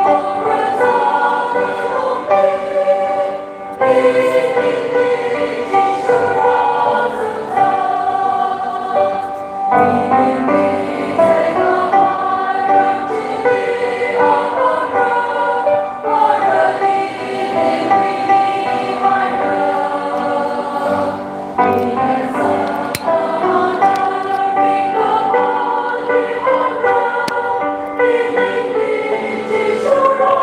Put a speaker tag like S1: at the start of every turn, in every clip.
S1: Thank you.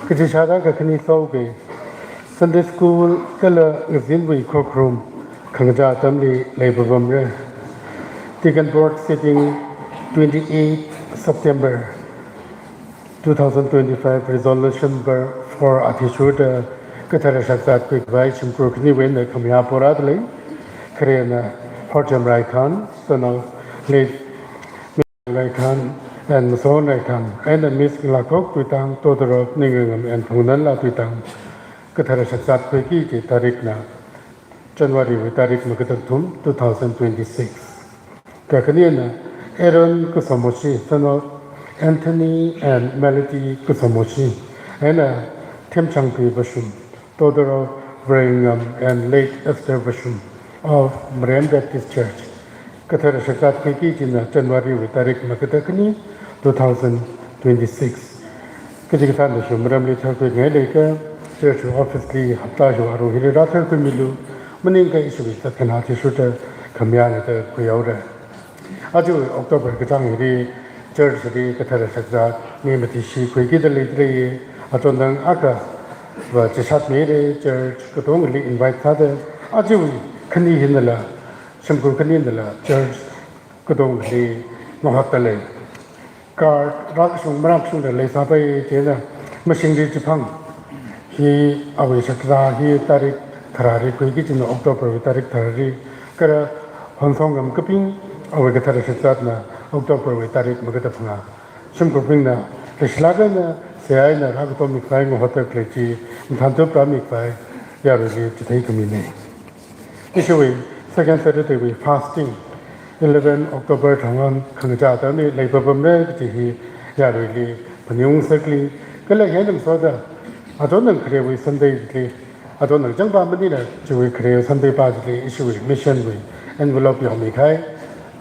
S1: Kajishada Kakani Soge, Sunday School, Kala Zinwi Ukhrul, Kangja Tamli, Labor Bumre. Taken board sitting 28 September 2025, resolution for Atishuda Katara Shaksat Quick Vice and Kurkni Win, the Kamia Poradli, Korean Horjam Raikan, son of late Raikan. And so on, and the Miss Lakok, Twitang, Totoro, Ningam, and Punala Twitang, Katara Shaksat Kwiki, Tarikna, January with Tarik Makatatum, 2026. Kakaniana, Aaron Kusamoshi, son of Anthony and Melody Kusamoshi, and Tim Changpi Bashum, Totoro, Brigham, and late Esther Bashum of Marian Baptist Church. Katara Shaksat Kwiki, January with Tarik Makatakani, 2026. Kajikatan the Shumram Little Medica, Church Office, Haptajo, Aruhiri Ratar Kumilu, Maninka issue that cannot issue the Kamiana Kuyoda. Aju October Katangiri, Church the Katara Shakza, Nimatishi, Kwiki the Little, Atondang Aka, but Chishat Mede, Church, Katongli invite other, Aju Kani Hinala, Shamku Kanindala, Church, Katongli, Nohatale. Guard Rakshung Marakshung the Lesabe Jena, Machine Jipang. He away Shakra, he Tarik Tarari, Kwiki in October with Tarik Tarari, Kara Honsongam Kuping, away the Tarashatna, October with Tarik Magatapanga. Shumkupina, the Shlagana, Sayana, Ragotomic flying water clergy, Tanto Bramic by Yarili to take me name. Issue second Saturday we fasting. 11 October Tangan Kangja Tani Labor Bumre, Yarili, Panyung Circle, Kalayan Soda. I don't know create Sunday, I don't know Jamba Medina, to create Sunday party issue mission with envelope Yomikai,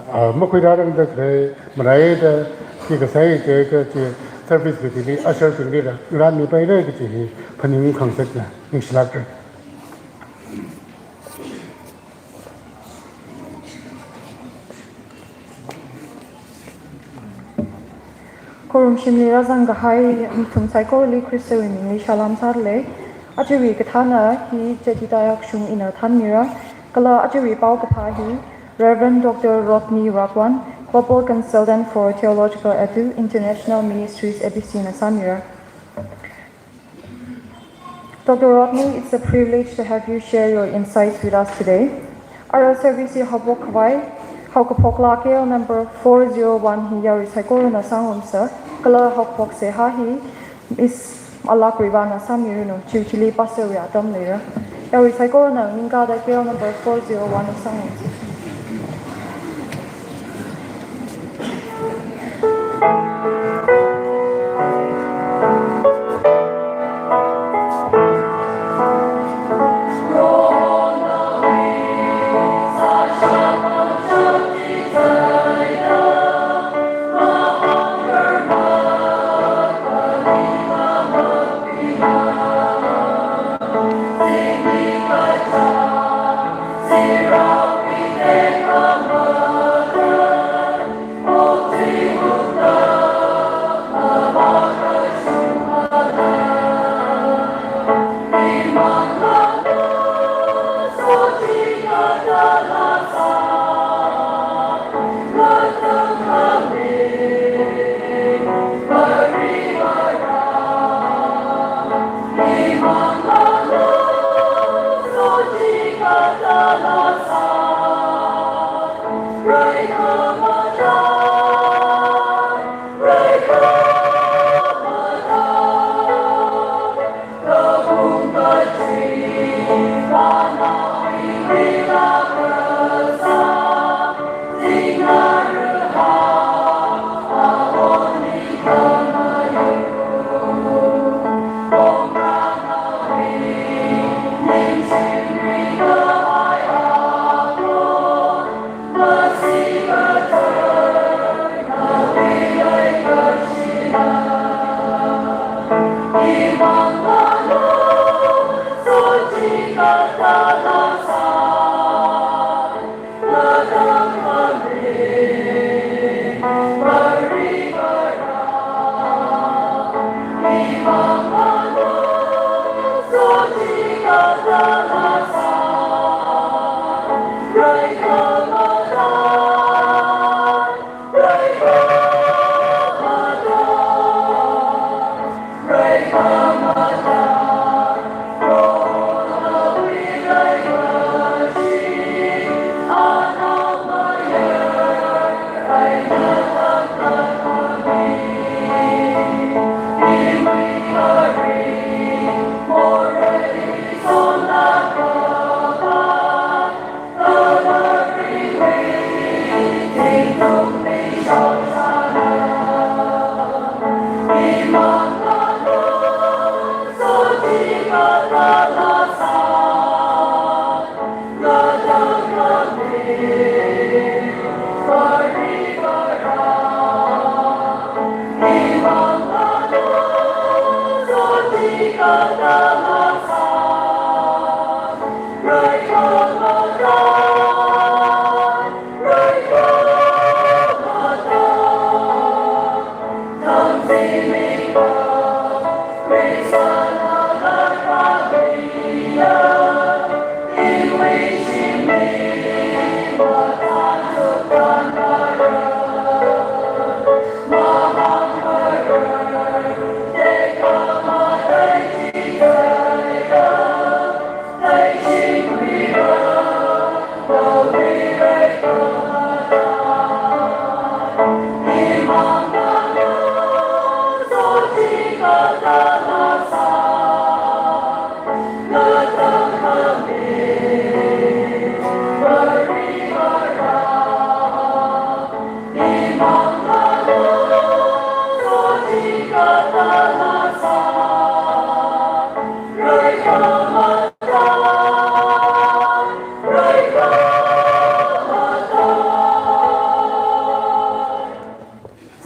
S1: Mokudaran the Maraya, Kikasai, service with the usher to leader, Rami by Reggie, Panyung Concept, instructor.
S2: Korum Shimli Razanga Hai, Tum Psycholi Christo in English, Shalam Sadle, Ajuri Katana, he Jetidayak Shum in a Tanmira, Kala Ajuri Paukapahi, Reverend Dr. Rodney Rakwan, Global Consultant for Theological Edu, International Ministries, Ebisina Samira. Dr. Rodney, it's a privilege to have you share your insights with us today. Our service is Habokwai, Haukapoklakeo number 401 Hiyari Saikoro Sangumsa, Kala Hokpok Sehahi is Alakrivana Samirino, Chichili Pasoria Domlera. Yari Saikoro Ningada Keo number 401 Sangumsa.
S3: Mama.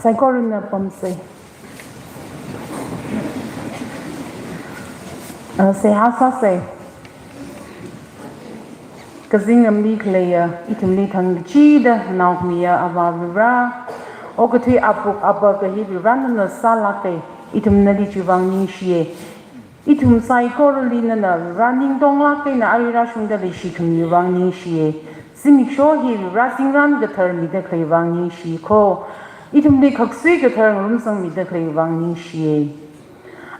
S3: Sai korin na pamse. Se hasa se. Kazing am li kleya itum li thang chi da nauk mia avavira. Okati apuk abba kahi viran na salate itum na li chivang ning shie. Itum sai korli na running dong la ke na arira shunda li shikum yuvang ning shie. Simik sho hi rasing ran gathar mi da klay wang ning shi ko. Itum li kaksui gathar ngum sang mi da klay wang ning shie.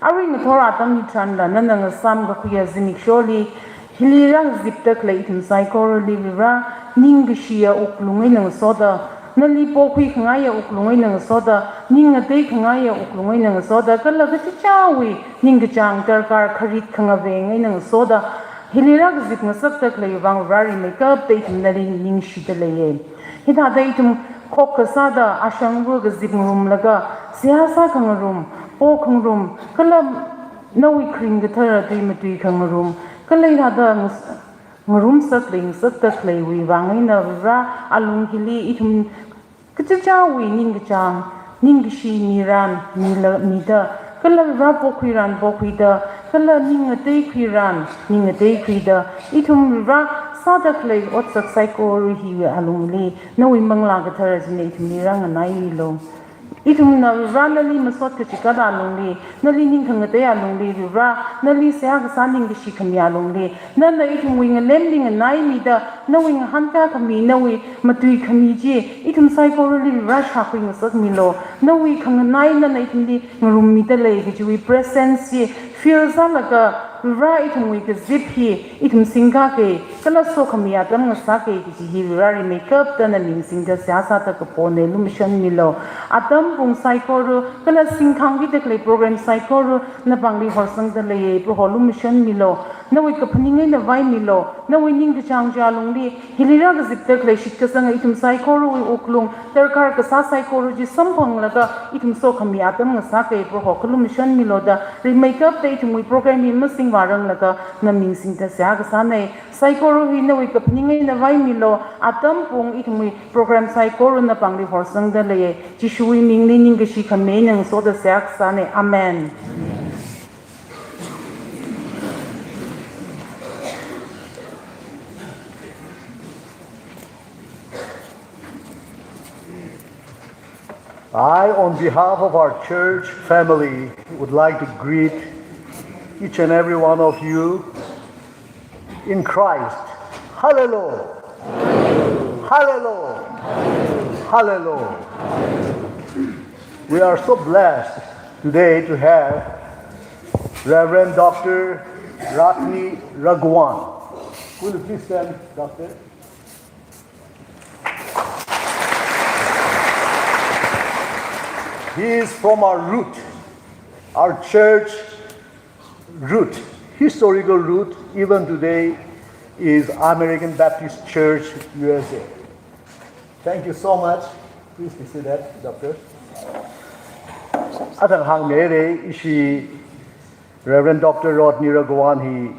S3: Ari na thora tam ni chanda na nga sam ga kuya simik sho li hilirang zip da klay itum sai korli vira ning shia uklungay nang soda. Nali po kui kangaya uklungay nang soda ning atay kangaya uklungay nang soda kala gati chawi ning gachang tarkar kharit kangavengay nang soda hilirag zip nga sakta klay wang rari makeup ta itum nali ning shita laye hita da itum kok kasada asyang wug zip ngrum laga siyasa kang rum po kang rum kala nawi kring gathara tuy matui kang rum kala hita da ngarum sakling sakta klay wi wangay na vira alung hili itum kachachawi ning gachang ning shi niran nida kala vira pokwiran pokwida kala ning atay kwida itum vira sada klay otsak saiko hiwi alung li nawi mangla gathara zine itum nirang anay nilo itum na vira nali maswat kachikada alung li nali ning kangatay alung li vira nali seha kasaning gishi kami alung li nana itum wing lemling anay nida nawi nga hanta kami nawi matui kami ji itum saiko li vira shakwi ngasak milo nawi kanganay nana itum li ngarum midalay gajiwi presence ji fear zalaga vira itum wi ka zip hi itum singa ke kala so kami atam ngasa ke gaji hi vira ri makeup ta na ling singa siyasa ta kapone lumission milo atam pung saiko kala singkhang gi dekle program saiko na bangli horsang da le pro holum mission milo nawi ka phaningai na vai milo nawi ning ga chang jalung li hilira ga zip dekle shikka sang itum saiko wi oklung tarkar ka sa saiko ji samphang laga itum so kami atam ngasa ke pro hoklum mission milo da ri makeup ta itum wi program mi masing warang laga na ming sing ta sa ga sa nei saiko hi nawi ka phaningai na vai milo atam pung itum wi program saiko na bangli horsang da le ji shui ming li ning ga shi khame nang so da sa sa nei amen.
S4: I, on behalf of our church family, would like to greet each and every one of you in Christ. Hallelujah! Hallelujah! Hallelujah! We are so blessed today to have Reverend Dr. Ratni Ragwan. Will you please stand, Doctor? He is from our root, our church root, historical root, even today is American Baptist Church, USA. Thank you so much. Please be seated, Doctor. Atang hang mere ishi Reverend Dr. Rodney Raghawan, he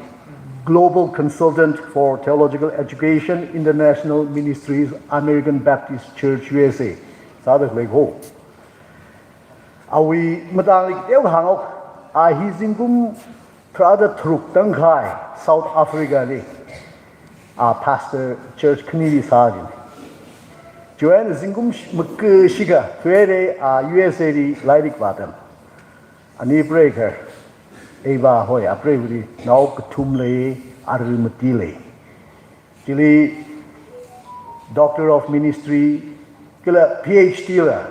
S4: Global Consultant for Theological Education, International Ministries, American Baptist Church, USA. Sadak like ho. Awi matanglik ew hangok ahi zingum prada truk tangkai South Africa ni. Pastor Church Community Sergeant. Joanne zingum shiga tuere USA di laidik batam. Ani breaker. Eva hoy apre budi now kutumle arimatile. Jili Doctor of Ministry kila PhD la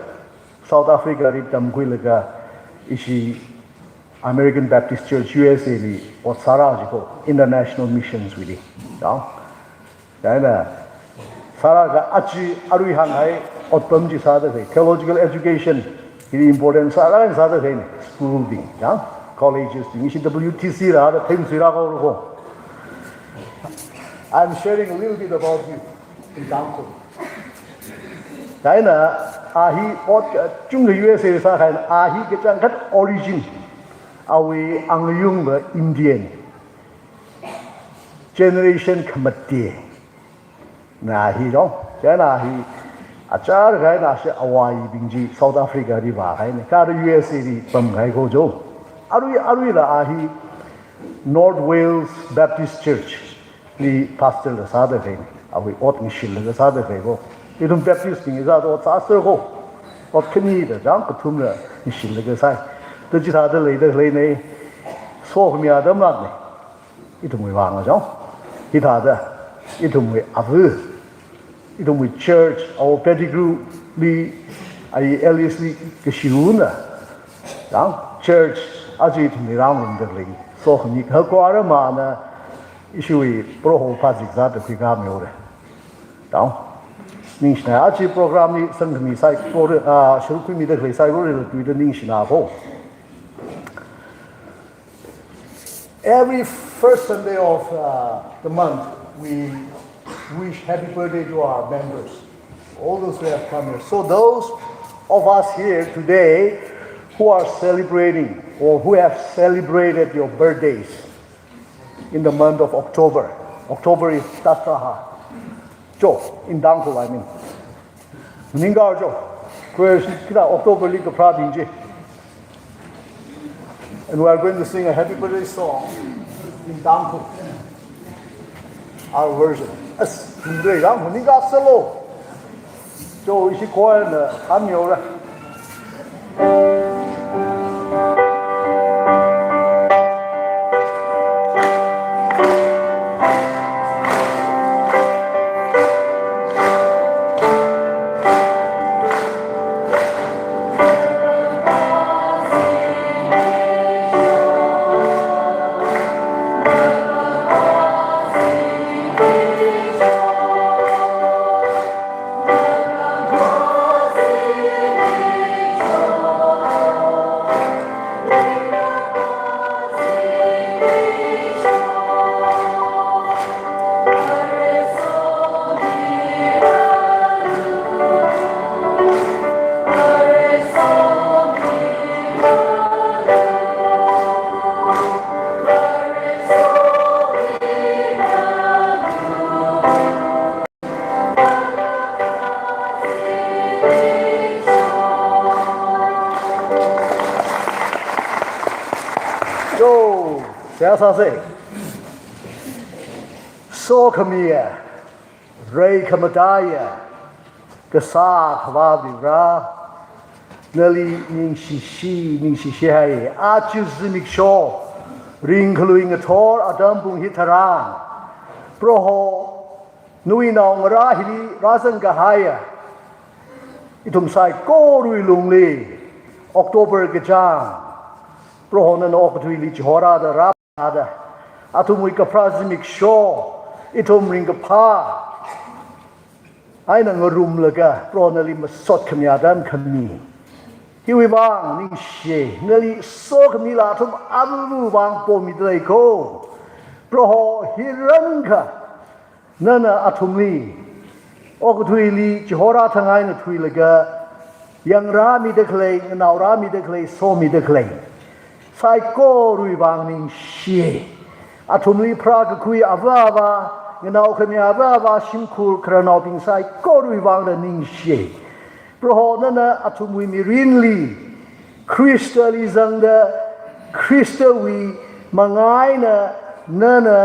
S4: South Africa ri tamkuilaga ishi American Baptist Church USA li otsara jiko international missions widi. Now Dana Saraga achi arui hangai otpamji sada theological education is important sara and sada school ding colleges ding WTC ra the things I'm sharing a little bit about you in Bangkok. Dana ahi ot chung USA sa kan ahi ke chang kat origin awi angyung Indian generation committee na hi dong na hi achar gai na se awai bingji South Africa ri ba gai ne ka USA ri pam gai ko jo arui la ahi North Wales Baptist Church ni pastor la sa de gai awi ot ni shil la sa de gai ko idum Baptist ni za do sa ser ko ot khni de jang ko thum la ni shil la ga sai de ji sa de le ne so mi adam la ne idum wi wang a jo hi ta de idum wi avu idum wi church our pedigree li ai Elias li kishuna dang church aji ni ram de le so ni ka ko ara ma na ishui pro ho pa zik za de ki ga me ore dang ning shna aji program ni sang ni sai ko shuru ku mi de le sai ko le tu de ning shna ho every first Sunday of the month we wish happy birthday to our members, all those who have come here. So those of us here today who are celebrating or who have celebrated your birthdays in the month of October. October is Tastraha. Jo, in Dangko, I mean. Ningar Jo, where's October League of Pradinji. And we are going to sing a happy birthday song in Dangko. Our version. As对，然后你家死喽，就一些国人的还没有了。So kamia, Ray Kamadaya, Gasa Havavira, Nelly Ningshishi, Archus Zimishaw, Ring Kaluing a Tor, Adambung Hitaran, Proho, Nuinong Rahili, Razan Gahaya, Itum Sai Korui Lungli, October Gajang, Prohonan Okatui Hora, the Rabada, Atumwika Prazimik Shaw. Itom ring a pa. I know a room laga, pronally must sot kamiadam kami. Here we bang, ning she, nearly so kamilatum abu bang po midleko. Proho hiranka, nana atumi. Okutwili, Johora Tangaina Twilaga, ยังรามีเดเคลงนาวรามีเดเคลโซมีเดเคลไซโกรุยวางนิงเชียอาทุมลีพระกคุยอาวาบาเงนาวขมีอาวาบาชิมคูลครานาวปิงไซโกรุยวางเดนิงเชียเพราะนั่นนะอาทุมวีมีรินลีคริสตัลิซังเดคริสตวีมังไงนะนั่นนะ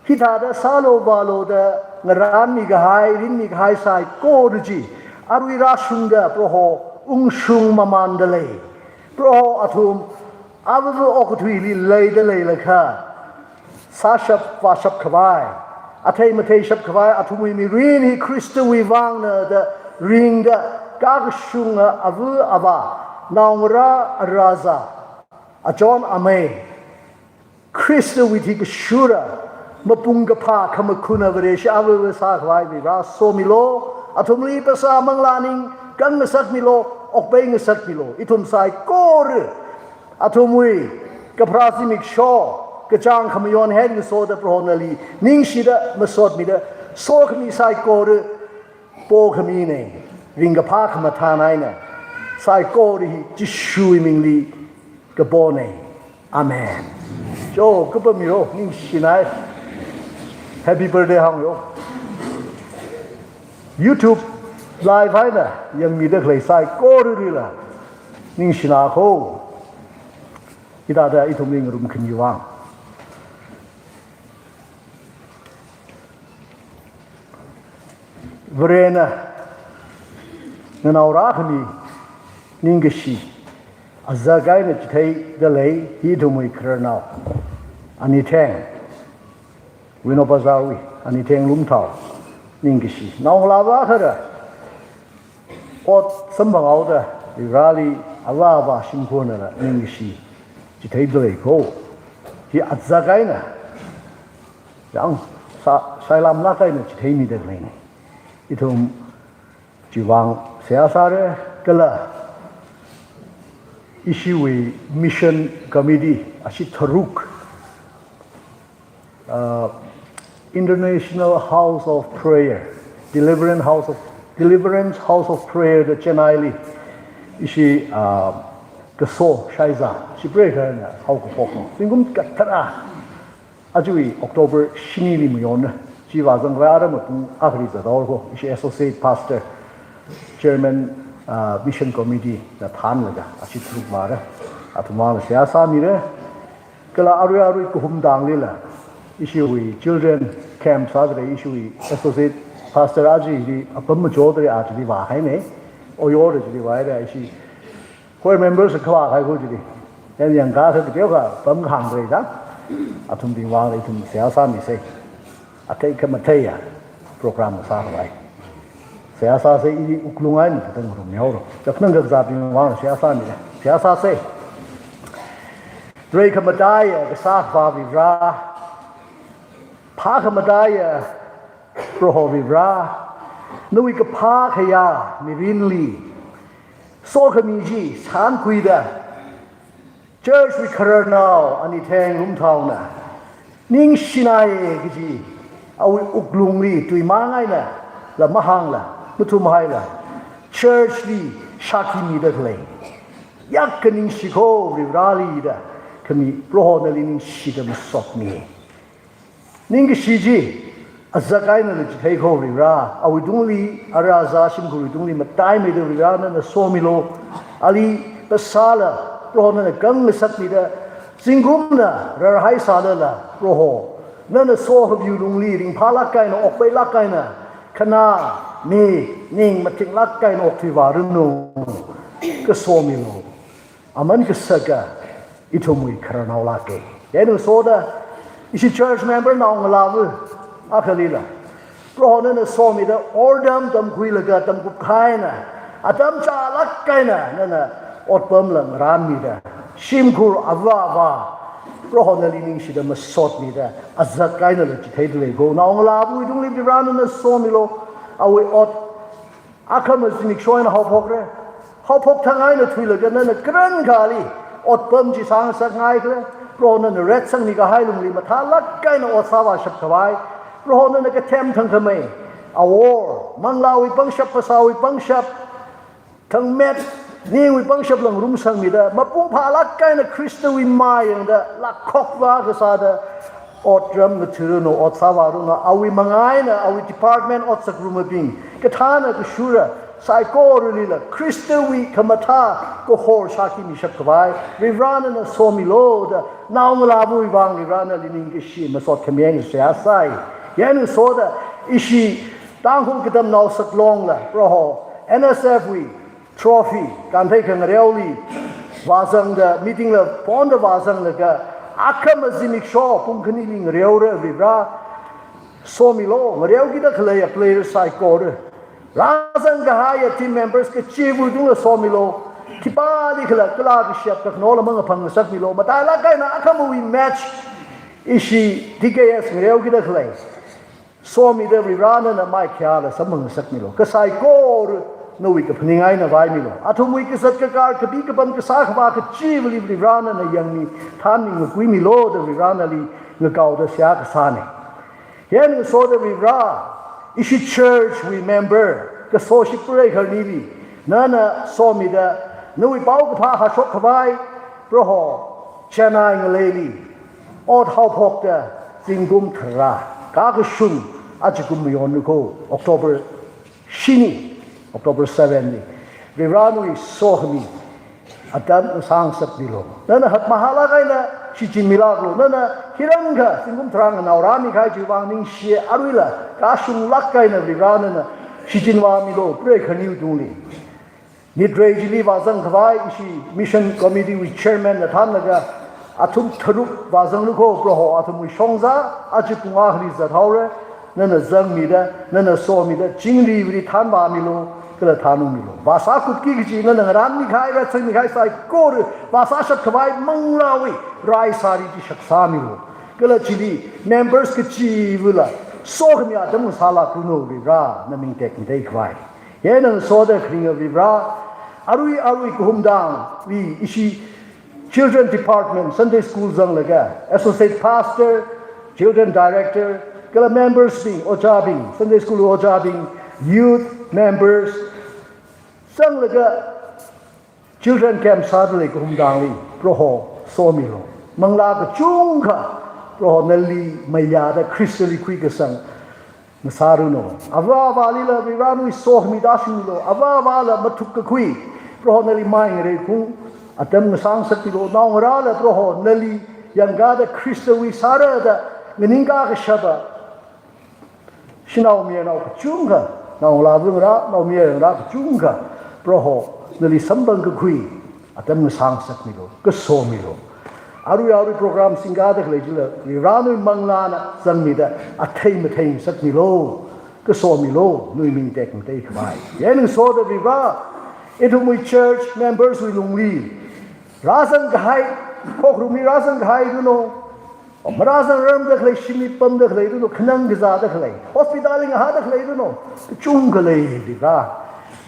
S4: ฮิตาเดซาโลบาโลเดงรานมีกหายรินมีกหายไซโกรุจีอารุยราชุงเดเพราะอุงชุงมามันเดเลยเพราะอาทุมอาวุธออกทุยลีเลยเดเลยเลยค่ะซาชับวาชับขวายอาเทมเทชับขวายอาทุมมีรินฮีคริสตวีวังเนเดริงเดกากชุงอาวุธอาบานางราราซาอาจอนอเมคริสตวิธีกชูระมาปุงกพาขมคุณอเวเรชอาวุธสาขวายวิราโซมิโลอาทุมลีภาษามังลานิงกันเงสักมิโลออกไปเงสักมิโลอิทุมไซโกรอาทุมวีกับพระสิมิกชอกระจางขมยอนเฮงโซดะโปรนลีนิงชิดะมาสดมิดะโซขมีไซโกรโปขมีเนริงกับพาขมาทานายนะไซโกรจิชูมิงลีกับโบเนอาเมนโจก็เป็นมิโรนิงชินาย Happy birthday ฮังโยYouTube ไลฟ์ให้นะยังมีเด็กเลยใส่โกรดีละนิ่งชินาโคอีตาได้อีทุ่มลิงรุมขึ้นอยู่ว่างเวรนะเงินเอารักมีนิ่งกชีอาจจะไกลนะจิตให้เดลัยฮีทุ่มอีกครั้งแล้วอันนี้แทงวินอปซาวิอันนี้แทงลุ่มเท้านิ่งกชีน้องลาวะเถอะอดสมบังเอาเถอะดิราลีอาวาบาชิมคนน่ะนิ่งกชีจิตให้เดลัยโคที่อาจจะไกลนะยังใส่ลำนักไกลนะจิตให้มีเดลัยนี่อีทุ่มจีวังเสียสาระก็ละอิชิวีมิชชั่นคอมมิตี้อาชิทรุกInternational House of Prayer Deliverance House of Prayer 的เจนไอลีอิชิกระโซใช่จ้ะชิเปรย์กันเนี่ยเขาก็พกซึ่งผมกัดท่าอาจุยออกตุลาชินีลิมยอนนะชีวาจังหวะอะไรหมดอาคริจะดอลก็อิชิ Associate Pastor Chairman Mission Committee จะทานเลยจ้ะอาชิทรุกมาเลยอาทุมาเลยเสียสามีเลยก็ละอารุยกุมดังเลยล่ะissue with children camp sadre issue with associate pastor aji di apam jodre aji di wa hai ne oyor ji wa da issue core members khwa khai ko ji yan yang ga tha de ka pam khang re da atum di wa le tum sia sa mi se atai ka ma thai ya program sa lai sia sa se i uklungai ni ta ngro myo ro tak nang ga za pi wa sia sa mi sia sa se Dre ka ma dai ya sa fa vi raพาขมาได้โปรโฮวิบรานุวิกพาขยามีรินลีโซขมีจีชานคุยดะเจอร์ชวิคาร์นาวอันนี้แทงลุ่มเท้านะนิ่งชินายกิจีเอาอุกลุงลีตุยมาไงนะละมหังละมุทุมไฮละเจอร์ชลีชาคิมีดะเลยยักกันนิ่งชิโควิบราลีดะขมีโปรโฮนลีนิ่งชิดะมุสอกมีนิ่งก็ชีจีอาจจะใกล้นั่นจะให้เขาริราเอาวิดุงลีอาราซาชิมคุวิดุงลีมาตายไม่ได้ริรานั่นโซมิโลอาลีภาษาละโปรนั่นกังสักนิดละสิงคุมนะระหายสาละโปรโฮนั่นโซฮบิวดุงลีริงพาลักไก่นะออกไปลักไก่นะขณะมีนิ่งมาถึงลักไก่นะออกที่วารุนูก็โซมิโลอามันก็สักอิทุมุยคารนาวลักเกยันโซดาอิชิ church member น้องลาวอาคลีละเพราะนั่นโซมีแต่ออดัมตำคุยละกันตำกุบไข่นะอาตำจาลักไก่นะนั่นน่ะอดเปิมหลังรามมีแต่ชิมคูอาวาวาเพราะนั่นลิงสิเดมาสดมีแต่อาจจะไก่นั่นจะเทดเลยกูน้องลาวตรงนี้ร้านนั่นโซมีโลเอาไว้อดอาคำมันสิมิกช่วยนะเขาพกเลยเขาพกทางไงนะทุยละกันนั่นกระนกาลีอดเปิมจีสังสักไงเลยเพราะนั่นเรดสังนี่ก็ให้ลุงลีมาทาลักไก่นะอดสาวาชับสบายเพราะนั่นก็เทมทั้งทำไมเอาวอร์มังลาวิปังชับภาษาวิปังชับ ทั้งเม็ดนี่วิบังชับหลังรุ่มสังมีเดมาปุ่งพาลักไกนะคริสต์วิมายอย่างเดลักคอกว่ากษาเดอดรำกถือโนอดสาวารุงเอาวิมังไงนะเอาวิ department อดสักรุมบิงกระทานะกชูระไซโก้รุลีละคริสต์วิขมาทาก็โหชาคิมิชักไว้ริรานนะโซมิโลเดนาวลาบุยวังริรานลินิงกิชีมาสอดขมิ้นเสียไซยันโซเดอิชีตั้งหุ่นกิดมนาวสักลงละเพราะ NSF วิtrophy การที่ขังเรียวลีวาซังเด meeting ละพอนเดวาซังละก็อาคำซิมิกชอปุ่งคณิลิงเรียวเรวิบราโซมิโลเรียวกิดขเลยplayer psycho เรราซังก็หาย team members ก็ชีบุดุงละโซมิโลที่ป้าดิขละกลาดิเชียบกับโนละมังพังสักมิโลมาตายละกันนะอาคำวิ match อิชีที่เกยสเรียวกิดขเลยโซมิเดวิบรานั่นไม่แค่ละสมังสักมิโลก็ psycho no we can pning ai na vai mi lo athum we ke sat ka kar kabi ka bam ka sa khwa ka chi li li rana na yang ni than ni ngui mi lo de rana li ngau de sia ka sa ne yen so de we ra ishi church remember ka so shi pray khar ni bi na na so mi da no we pau ka tha ha shok khwai pro ho chana ngale li od how phok da singum thra ka ka shun ajikum yon ko October shini October 7 ni Riranu sohmi adam sang sat dilo nana hat mahala kaina chichin milagro nana hiranga singum thrang na rami khai jiwang ning she aruila ka shun lak kaina Riranu na chichin wa milo pre khaniu duli ni drejili wazang khwai ishi mission committee with chairman na tham naga athum tharuk wazang lu ko pro ho athum shongza ajipunga hri za thaure nana zang mi da nana so mi da jingli wi than ba miloก็เลยทานุมิโลภาษาคุดกี้จีนั่นร้านนี่ขายรัฐนี่ขายใส่กูร์ภาษาชักขวายมังลาวิไรสารีที่ชักสามิโลก็เลยจีดี members ก็จีวิละโซ่ขมีอาจจะมุสาลาคุโนวิรานั่นมิงเด็กไม่ได้ขวายเห็นนั่นโซ่เด็กคริงวิราอารุยกุมดังวิอิชิ children department Sunday school จังเลยก็ associate pastor children director ก็เลย members บิงโอจาบิง Sunday school โอจาบิงyouth members ซึ่งเลยก็ children camp สาดเลยก็หุ่มดังเลยเพราะhọโซมิโลมังลาก็จุงค่ะเพราะนั่นลีไม่ยาได้คริสต์ลีคุยกันสังมาสารุโนอาวาวาลีละวิรานุโซมิดาชิมิโลอาวาวาละมาทุกข์คุยเพราะนั่นลีไม่เรื่องคุ้งอาจจะมาสร้างสติโลน้องราละเพราะนั่นลียังกาได้คริสต์วิสาระได้เงินกาก็ชอบชินเอาเมียเอาจุงค่ะน้องลาบุงระน้องเมียระจุงค่ะเพราะนั่นลีสัมบังก็คุยอาจจะมาสร้างสติโลก็โซมิโลอารุโปรแกรมสิงคาเด็กเลยจีละวิรานุมังลานะสังมีดะอัฐิมเทงสักมิโลก็โซมิโลนุยมิงเด็กไม่ได้ขวายยันโซเดวิราเอทุมุย church members วิลุงลีราซังกายพวกรุมีราซังกายดูโนมาราซังเริ่มเด็กเลยชิมิปัมเด็กเลยดูโนขนังกษาเด็กเลย hospitaling หาเด็กเลยดูโนจุงกเลยวิรา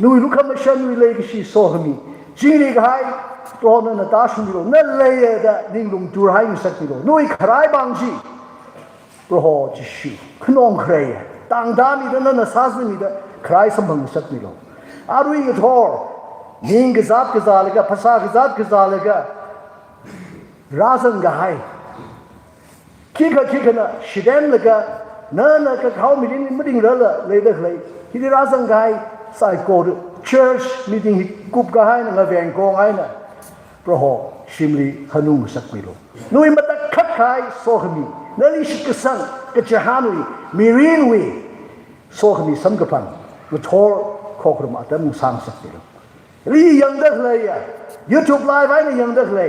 S4: นุยลูกขมันชันวิเลยกิชิโซฮมีจีนีกายตัวนั้นตาชุมิโลนั่นเลยเด็กนิ่งลงจูร์ให้สักมิโลนุยใครบางจีเพราะจิชูขนมใครต่างดามีนั่นซาสมีเด็กใครสมบังสักมิโลอารุยกทอร์นิ่งกษัตริย์กษัตริย์ภาษากษัตริย์กษัตริย์ราซังกายคิดนะสิเดนเลยก็นั่นก็เขาไม่ดิ้งเลยเด็กเลยที่ราซังกายใส่โกด church meeting กุบกายนั่งเวียนกองไอ้น่ะเพราะชิมลีขนุมสักมิโลนุยมาตะคัดขายโซขมีนั่นลิชิกสังกจะหานุยมีรีนวีโซขมีสังกพันมาทอร์ข้อกระมาแต่มุสังสักมิโลรียังเด็กเลยอ่ะ YouTube live ไอ้นี่ยังเด็กเลย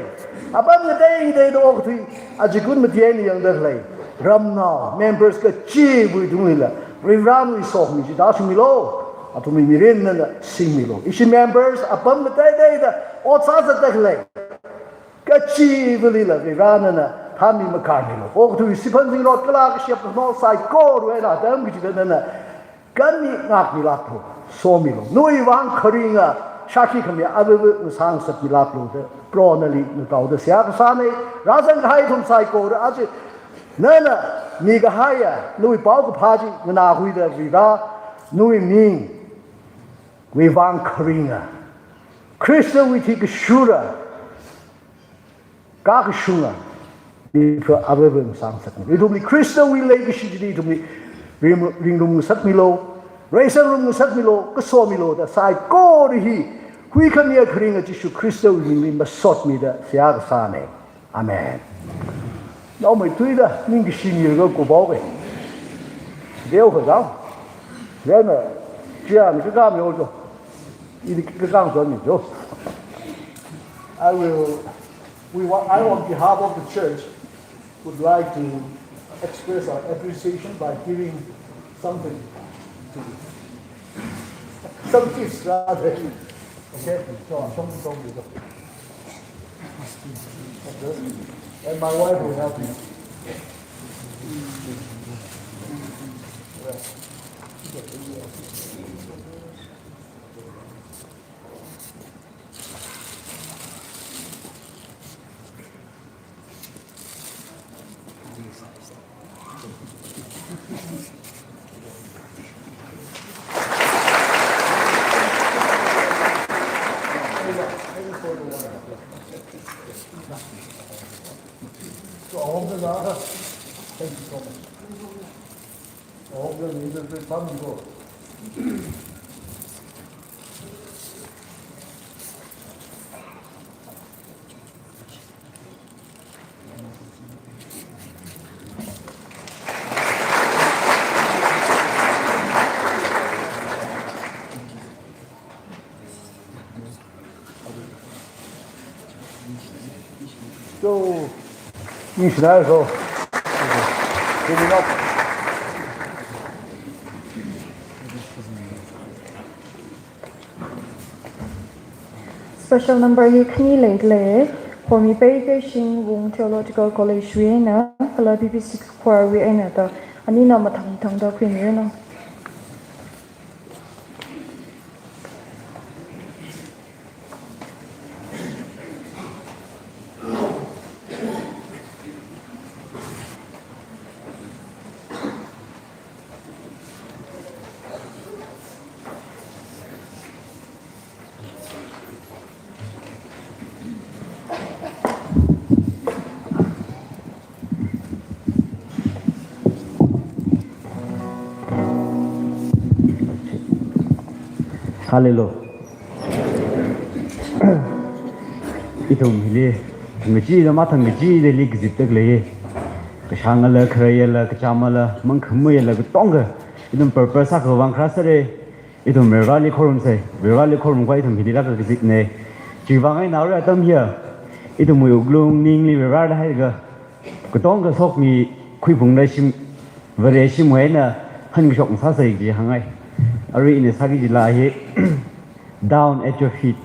S4: อาบังเดย์โดอกที่อาจจะคุณมาเที่ยงยังเด็กเลยรำนา members ก็จีบุยตรงนี้แหละรีรำวิโซขมีจิตาชิมิโลอาตุมีเรียนนั่นแหละสิมิโลอิชิ members อาบังเดย์อดซาสเด็กเลยก็ชีวิตเลยวิรานั่นน่ะท่ามีมาการมิโลโอ้ทุยสิพันสิงรถกลากเชียบกับน้องใส่โก้ด้วยนะแต่ไม่คิดนั่นน่ะกันนี่งักมิลาโตโซมิโลนุยวางคริงอ่ะชาคิขมีอาเวอุสังสักมิลาโตเดโปรนัลีนุตาวเดเสียกษาเนราซังไฮทุมใส่โก้อาจจะนั่นน่ะมีก็ให้อ่ะนุยเป้าก็พาจินาคุยเดวิรานุยมิงวิวางคริงอ่ะ Christian we take shura ka shunga ni for abem sang sak ni dum ni Christian we lay shi ni dum ni ring dum sak milo raising dum sak milo ka so milo da sai ko ri hi hui kan ya khring a Jesu Christian we ni ma sot mi da sia ka sa ne amen no mai tui da ning ki shi ni go ko bao be deu ho dao le na jia ni ka mi ho jo I on behalf of the church, would like to express our appreciation by giving something to you. Some gifts rather. Okay? And my wife will help me. Thank you so much. I hope that you will come and go. So, you should also giving up.
S2: Special number hi khni le for me pay ke shin wung theological college we na kala bb6 for we na ta ani na ma thang da khri me na
S5: Hallelujah. Itom hili ngaji da mata ngaji de lig zitak le ka shangala khrayala ka chamala mang khmuyala ka tonga itom purpose ka wang krasare itom merali khorum se merali khorum kwa itom hili la ka zit ne jiwangai naru atam hia itom uglung ning li merada hai ga ka tonga sok mi khui phung da sim vare sim hoina han shok sa sai ji hangai Ari in sagi jilahi down at your feet.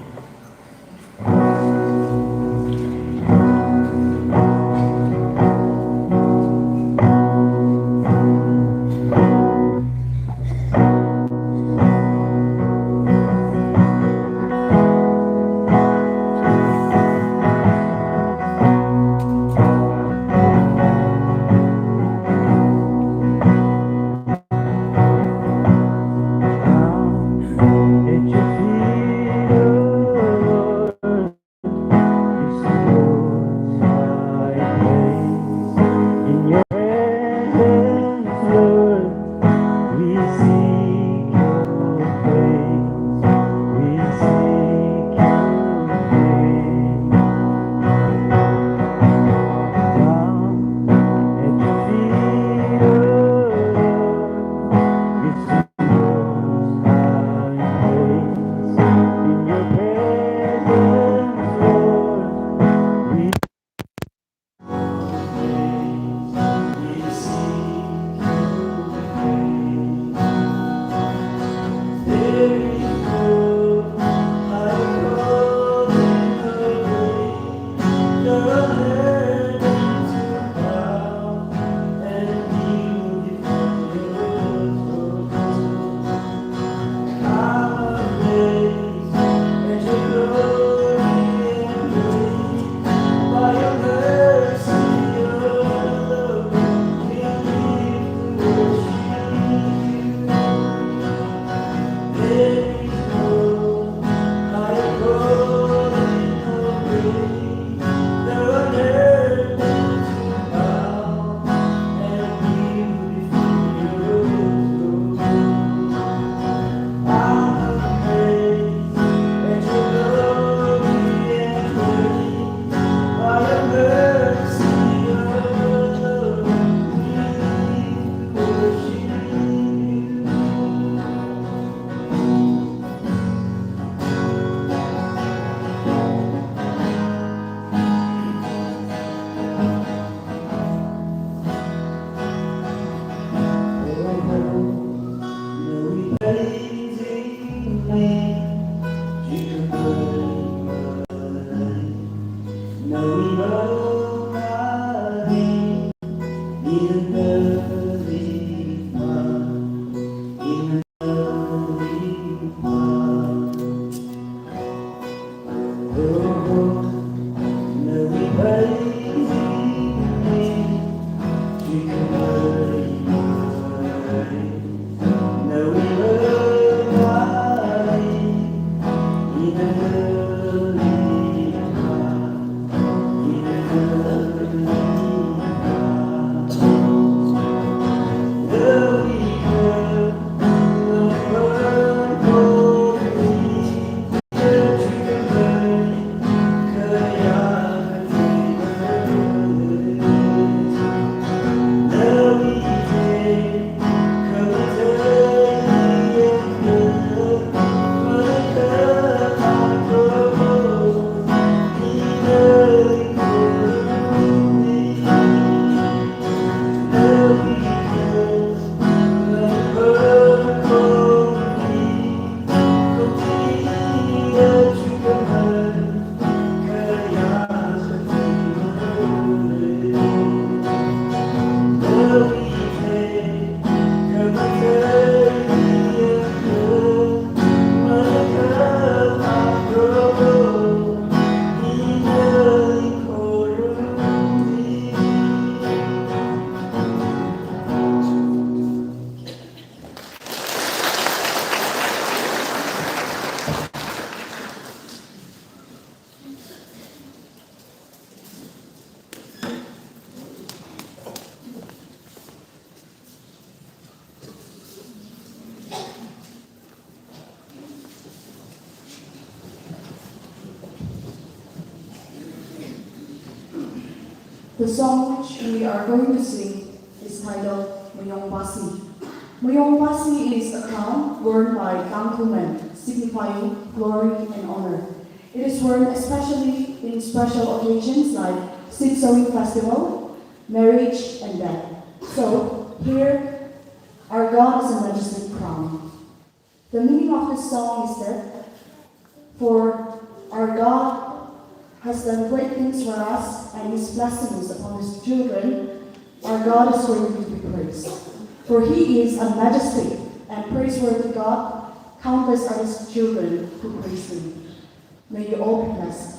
S6: The song which we are going to sing is titled Mayong Pasi. Mayong Pasi is a crown worn by Tangku men, signifying glory and honor. It is worn especially in special occasions like seed sowing festival, marriage, and death. So, here, our God is a majestic crown. The meaning of this song is that, for our God has done great things for us, and His blessings upon His children, our God is worthy to be praised. For He is a majestic and praiseworthy God. Countless are His children who praise Him. May you all be blessed.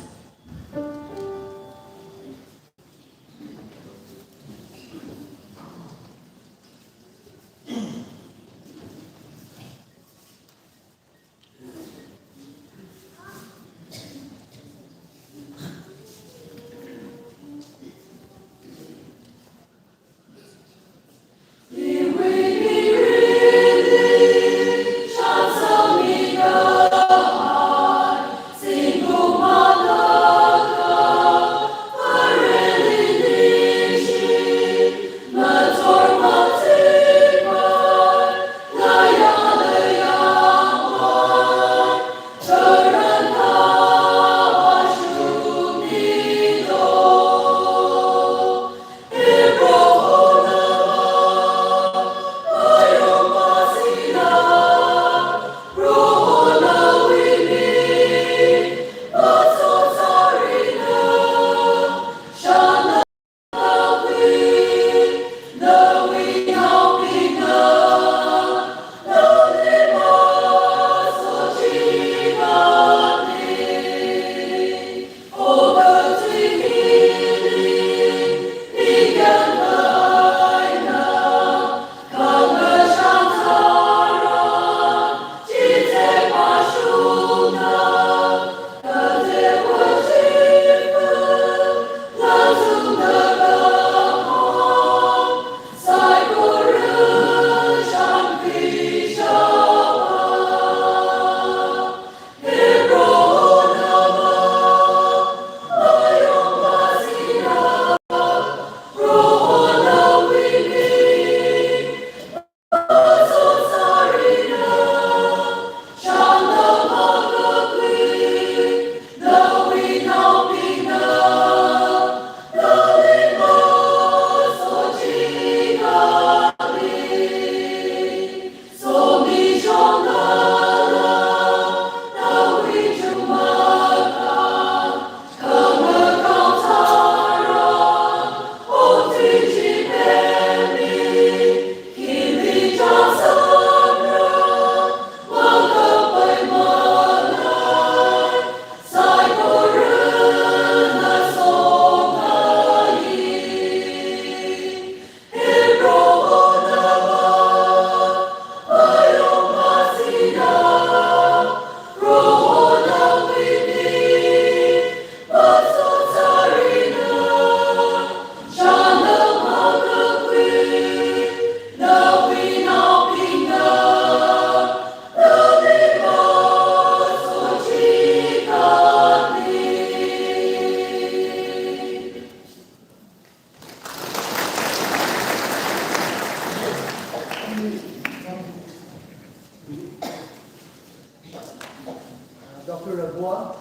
S4: Dr. Ragua,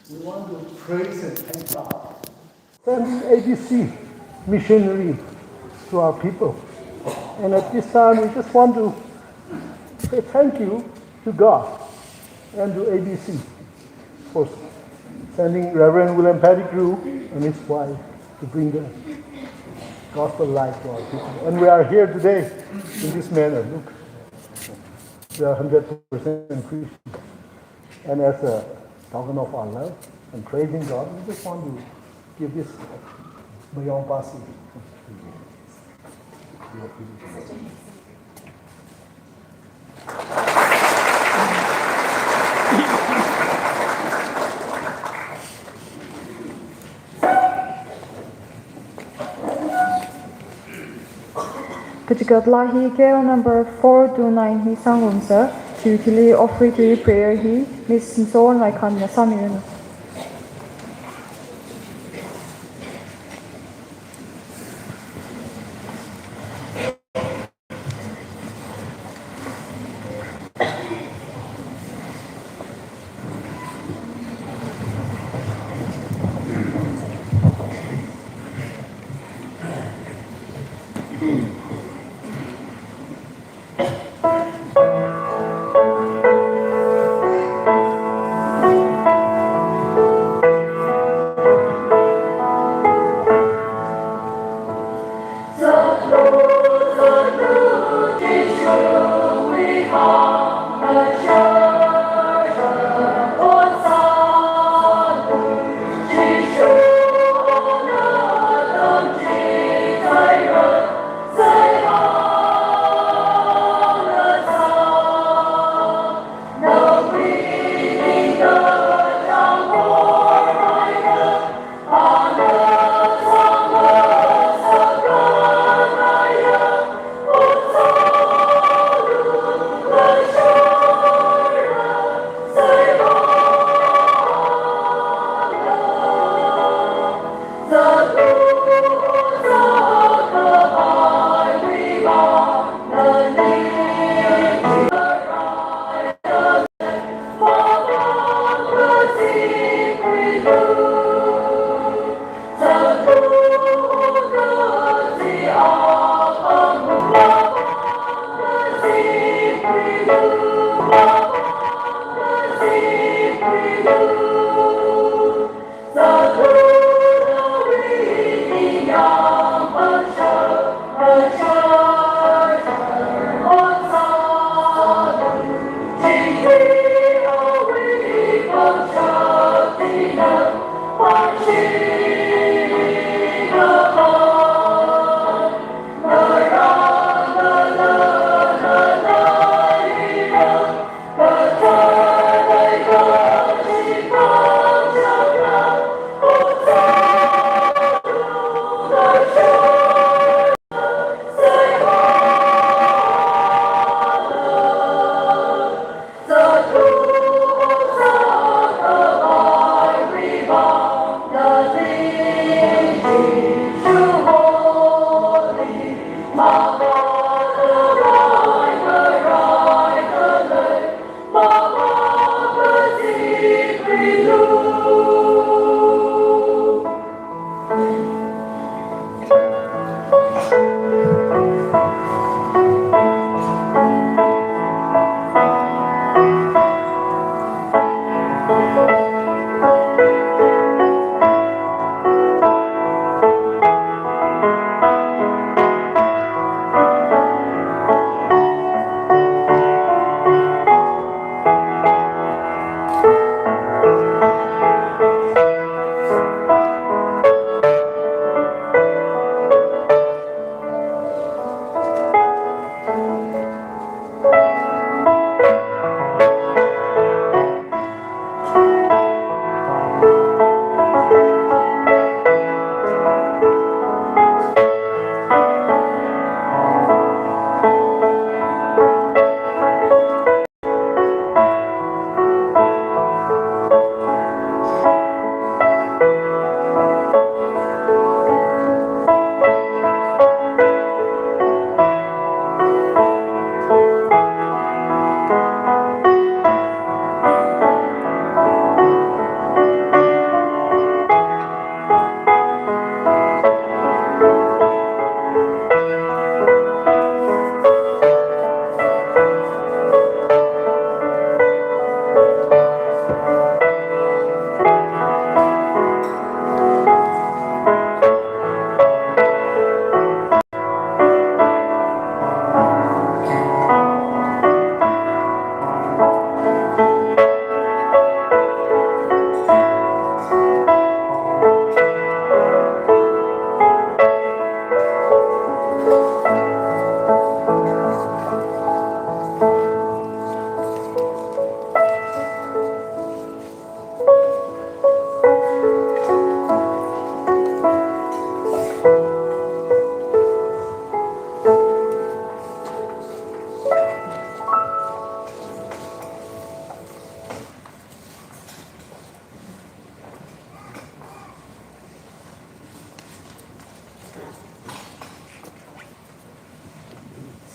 S4: we want to praise and thank God. Sending ABC missionary to our people. And at this time, we just want to say thank you to God and to ABC for sending Reverend William Pettigrew and his wife to bring the gospel light to our people. And we are here today in this manner. Look, we are 100% Christian. And as a token of our love and praising God, we just want to give this Mayong Pasi.
S2: Kajikatlahi KL number 429 hi sangunsa to kili offeratory prayer hi Miss Sinson Laikan na Samuel.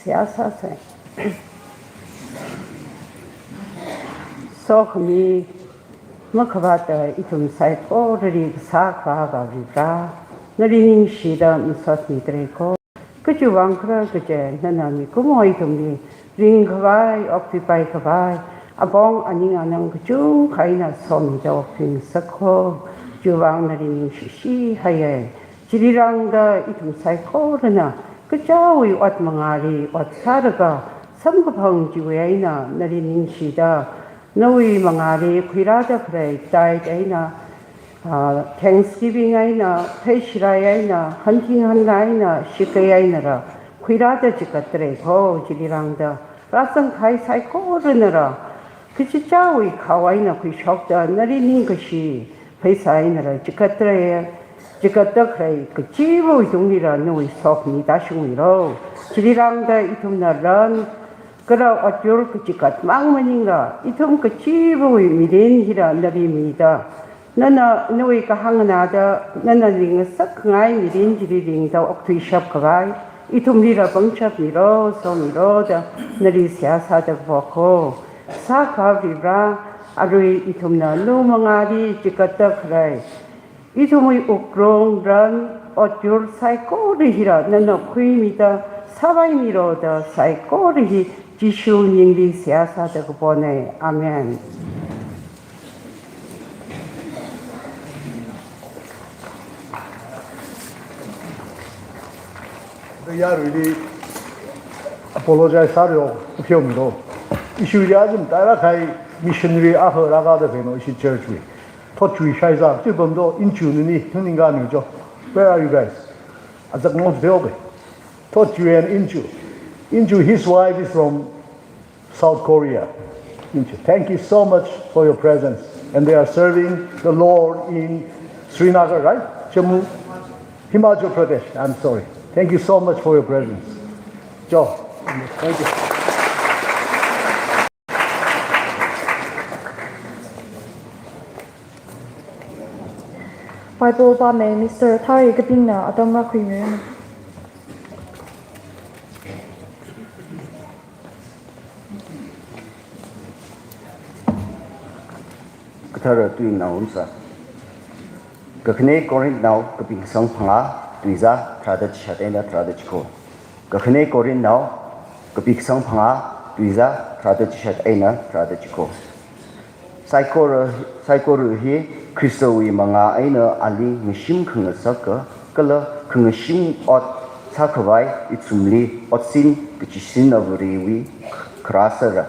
S3: siyasa se so khmi makhawata itum sai ko ri sa kha ga vita nari ning shi da misat ni tre ko kuchu wang kra kuche nana mi kumo itum ni ring khawai occupy khawai abong aning anang kuchu khaina som jo pin sakho juwang nari ning shi haye jirirang da itum sai ko na kuchawi wat mangari wat sarga samgapang jiwaina nari ning shi da Noi mangari khirada pray died aina Thanksgiving aina Peshirai aina Hunting aina Shikai aina ra khirada jikatre ko jilirangda rasang khai sai ko renara kichichawi khawaina khishokda nari ningashi paisa aina ra jikatre jikata krai kichiwo yungira noi sokni dashungiro jilirangda itumna ran 그라 어쩔 그지갓 망만인가 이tum 그치부의 미련이라 너리미다 너나 너희가 항나다 너나 링을 썩 흥아이 미련지리 링다 옥투이샵 그가이 이tum 리라 벙샵 미로 소미로다 너리 시아사다 보고 사가비라 아루이 이tum나 노망아리 지갓다 그라이 이tum의 우크롱 런 어쩔 사이코리히라 너나 쿠이미다 사바이미로다 사이코리히 지슈 닝리 시아사다고 보내 아멘.
S4: Yeah, really apologize 사료 필요미로 이슈야 좀 따라가이 미셔너리 아흐라가다 되는 이 church 토추이 샤이자 지금도 인주는이 형님가는죠. Where are you guys? 아직 못 배우게. 토추 and Inju, his wife is from South Korea. Inju, thank you so much for your presence. And they are serving the Lord in Srinagar, right? Jammu, Himachal Pradesh. I'm sorry. Thank you so much for your presence. Joe, thank you.
S2: Bible ba me Mr. Thari Gabina Adamra Queen.
S7: Thara tui naunsa kakne korin nau kaping sang phanga tuiza trada chatena trada chiko kakne korin nau kaping sang phanga tuiza trada chatena trada chiko saikor hi kristo wi manga aina ali mishim khanga saka kala khanga shim ot sakhwai itsumli otsin kichisin avri wi krasara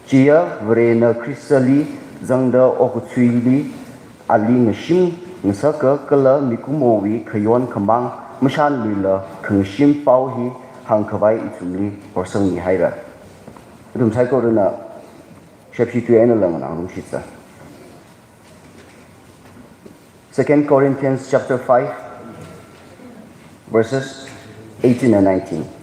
S7: chia vrena kristali zangda okutsuli ali ngashim ngasaka kala mikumowi khayon khamang mashan lila khangshim pauhi hangkhawai itsumli porsang ni haira dum saiko rena shepshi tu ena lang nang shitsa 2 Corinthians chapter 5 verses 18 and 19.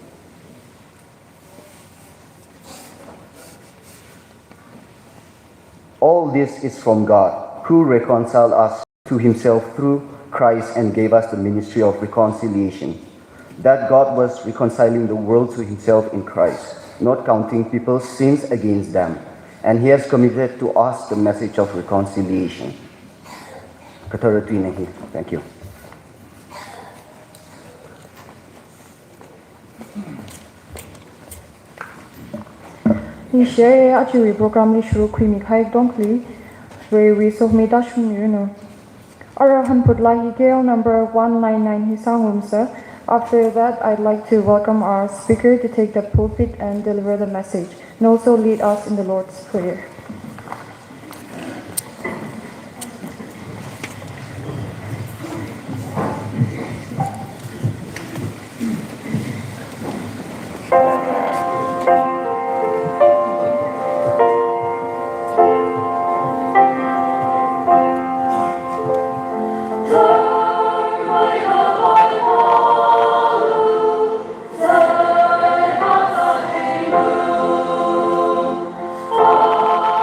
S7: All this is from God, who reconciled us to himself through Christ and gave us the ministry of reconciliation. That God was reconciling the world to himself in Christ, not counting people's sins against them. And he has committed to us the message of reconciliation. Thank you.
S2: He share actually program ni shuru kui mi khai donkli where we so me dash you know. Arahan put like Gale number 199 his song sir. After that I'd like to welcome our speaker to take the pulpit and deliver the message and also lead us in the Lord's Prayer.
S8: Oh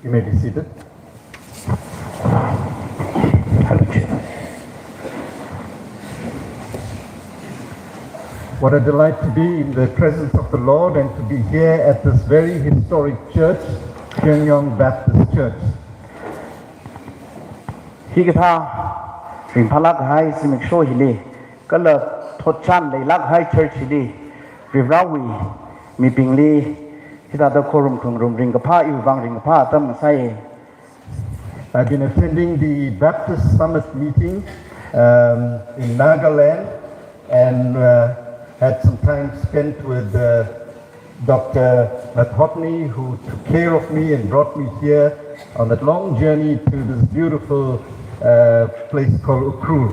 S8: You may be seated. What a delight to be in the presence of the Lord and to be here at this very historic church, Phungyo Baptist Church.
S4: Higitha ring phalak hai simik sho hili kala thotchan leilak hai church hili rivrawi mi pingli hita da khorum khungrum ring kapha yu wang ring kapha tam sai.
S8: I've been attending the Baptist Summit meeting in Nagaland and had some time spent with Dr. Mathotni, who took care of me and brought me here on that long journey to this beautiful place called Ukhrul.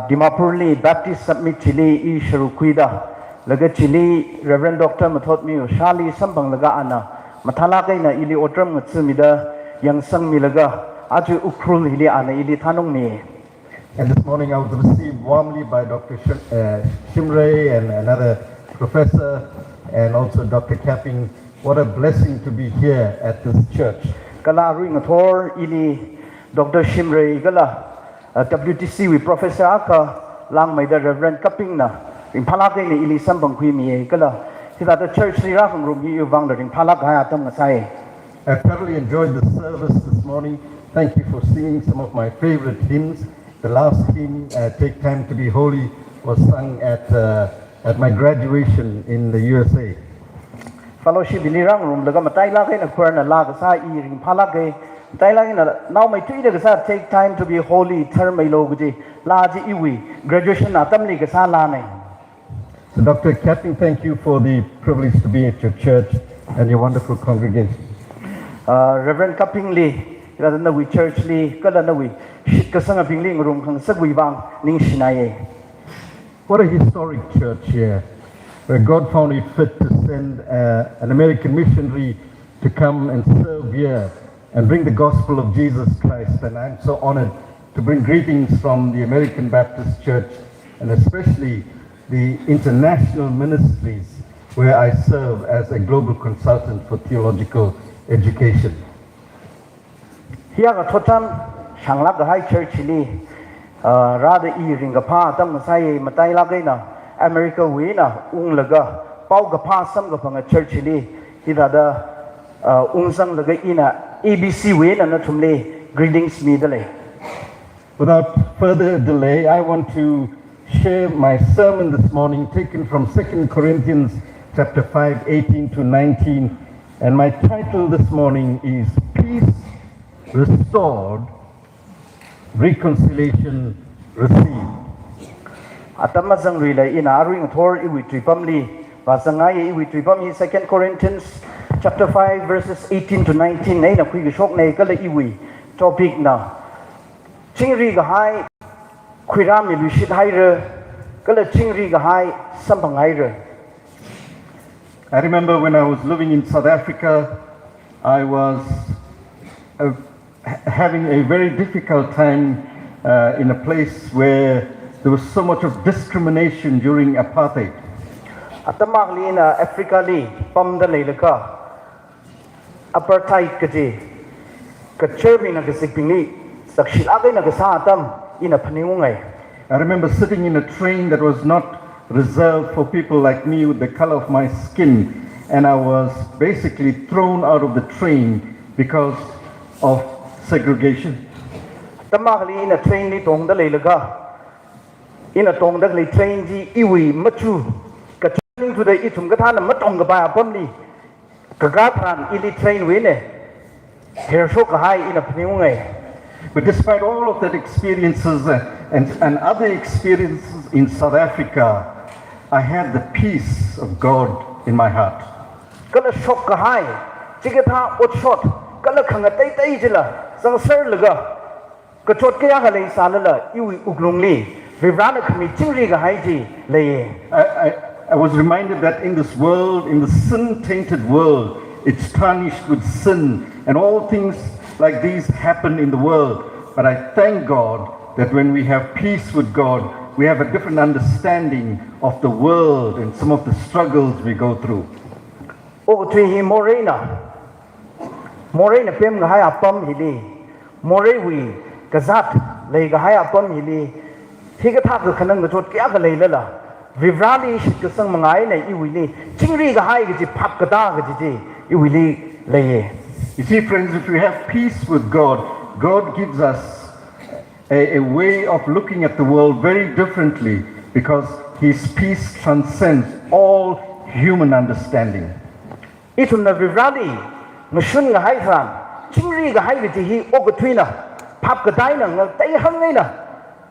S4: Dimapur li Baptist Summit chili I sharukuida laga chili Reverend Dr. Mathotni shali sambang laga ana mathala kaina ili otram ngatsumida yang sang milaga aju Ukhrul hili ana ili thanung ni.
S8: And this morning I was received warmly by Dr. Shimray and another professor and also Dr. Capping. What a blessing to be here at this church.
S4: Kala ruing thor ili Dr. Shimray gala WTC with Professor Aka lang may the Reverend Capping na in palagay ni ili sambang kui mi kala sila the church ni rakang rugi uvang na ring palagay atam ngasay.
S8: I thoroughly enjoyed the service this morning. Thank you for singing some of my favorite hymns. The last hymn, Take Time to Be Holy, was sung at my graduation in the USA.
S4: Fellowship in Irang room, laga matay lagay na kuwan na laga sa iring palagay. Matay lagay na now may tuwi na sa take time to be holy term may logo laji iwi graduation na tamli kasa lanay.
S8: So Dr. Capping, thank you for the privilege to be at your church and your wonderful congregation.
S4: Reverend Capping li. Kala na we church li, kala na we kasanga pingling room kang sagwi bang ning sinaye.
S8: What a historic church here, where God found it fit to send an American missionary to come and serve here and bring the gospel of Jesus Christ. And I'm so honored to bring greetings from the American Baptist Church and especially the international ministries where I serve as a global consultant for theological education.
S4: Here at Totan, Shanglak the High Church li, rather earing a pa, tam masay matay lagay na, America wina, laga, pau gapa sam gapang a church li, hida da sang laga ina, ABC wina na tumli, greetings me dele.
S8: Without further delay, I want to share my sermon this morning taken from 2 Corinthians chapter 5, 18 to 19. And my title this morning is Peace Restored, Reconciliation Received.
S4: Atamazang rila ina aruing thor iwi tripamli, basangay iwi tripamli 2 Corinthians chapter 5 verses 18 to 19 na kuy shok na kala iwi topic na chingri gahay kuirami lushit haire kala chingri gahay sampang haire.
S8: I remember when I was living in South Africa, I was having a very difficult time in a place where there was so much of discrimination during apartheid.
S4: Atamagli na Africa li pamda leilaka apartheid kaji kacherbi na kasikpingli sakshilagay na kasatam ina paningungay.
S8: I remember sitting in a train that was not reserved for people like me with the color of my skin, and I was basically thrown out of the train because of segregation.
S4: Tamagli ina train ni tongda leilaga ina tongda le train ji iwi machu ka train to the itum gathana matong ga ba pamli ka gathan ili train wine her so ka hai ina pniungai.
S8: But despite all of that experiences and other experiences in South Africa, I had the peace of God in my heart.
S4: Kala shok ka hai chigatha otshot kala khanga tai tai jila sang ser laga ka chot kaya ka lei salala iwi uglungli vivrana khami chingri ga hai ji lei.
S8: I was reminded that in this world, in the sin-tainted world, it's tarnished with sin, and all things like these happen in the world. But I thank God that when we have peace with God, we have a different understanding of the world and some of the struggles we go through.
S4: O tui hi morena Moray na pem gahai apam hili. Moray wi gazat lay gahai apam hili. Higa thak ka khanang gachot kya ka lay lala. Vivrali shit ka sang mangai na iwili. Chingri gahai gaji phap kata gaji iwili lay.
S8: You see, friends, if we have peace with God, God gives us a way of looking at the world very differently because His peace transcends all human understanding.
S4: Itum na vivrali ngashun gahai thran. Chingri gahai gaji hi ogatwina. Phap kata na ngal tay hangai na.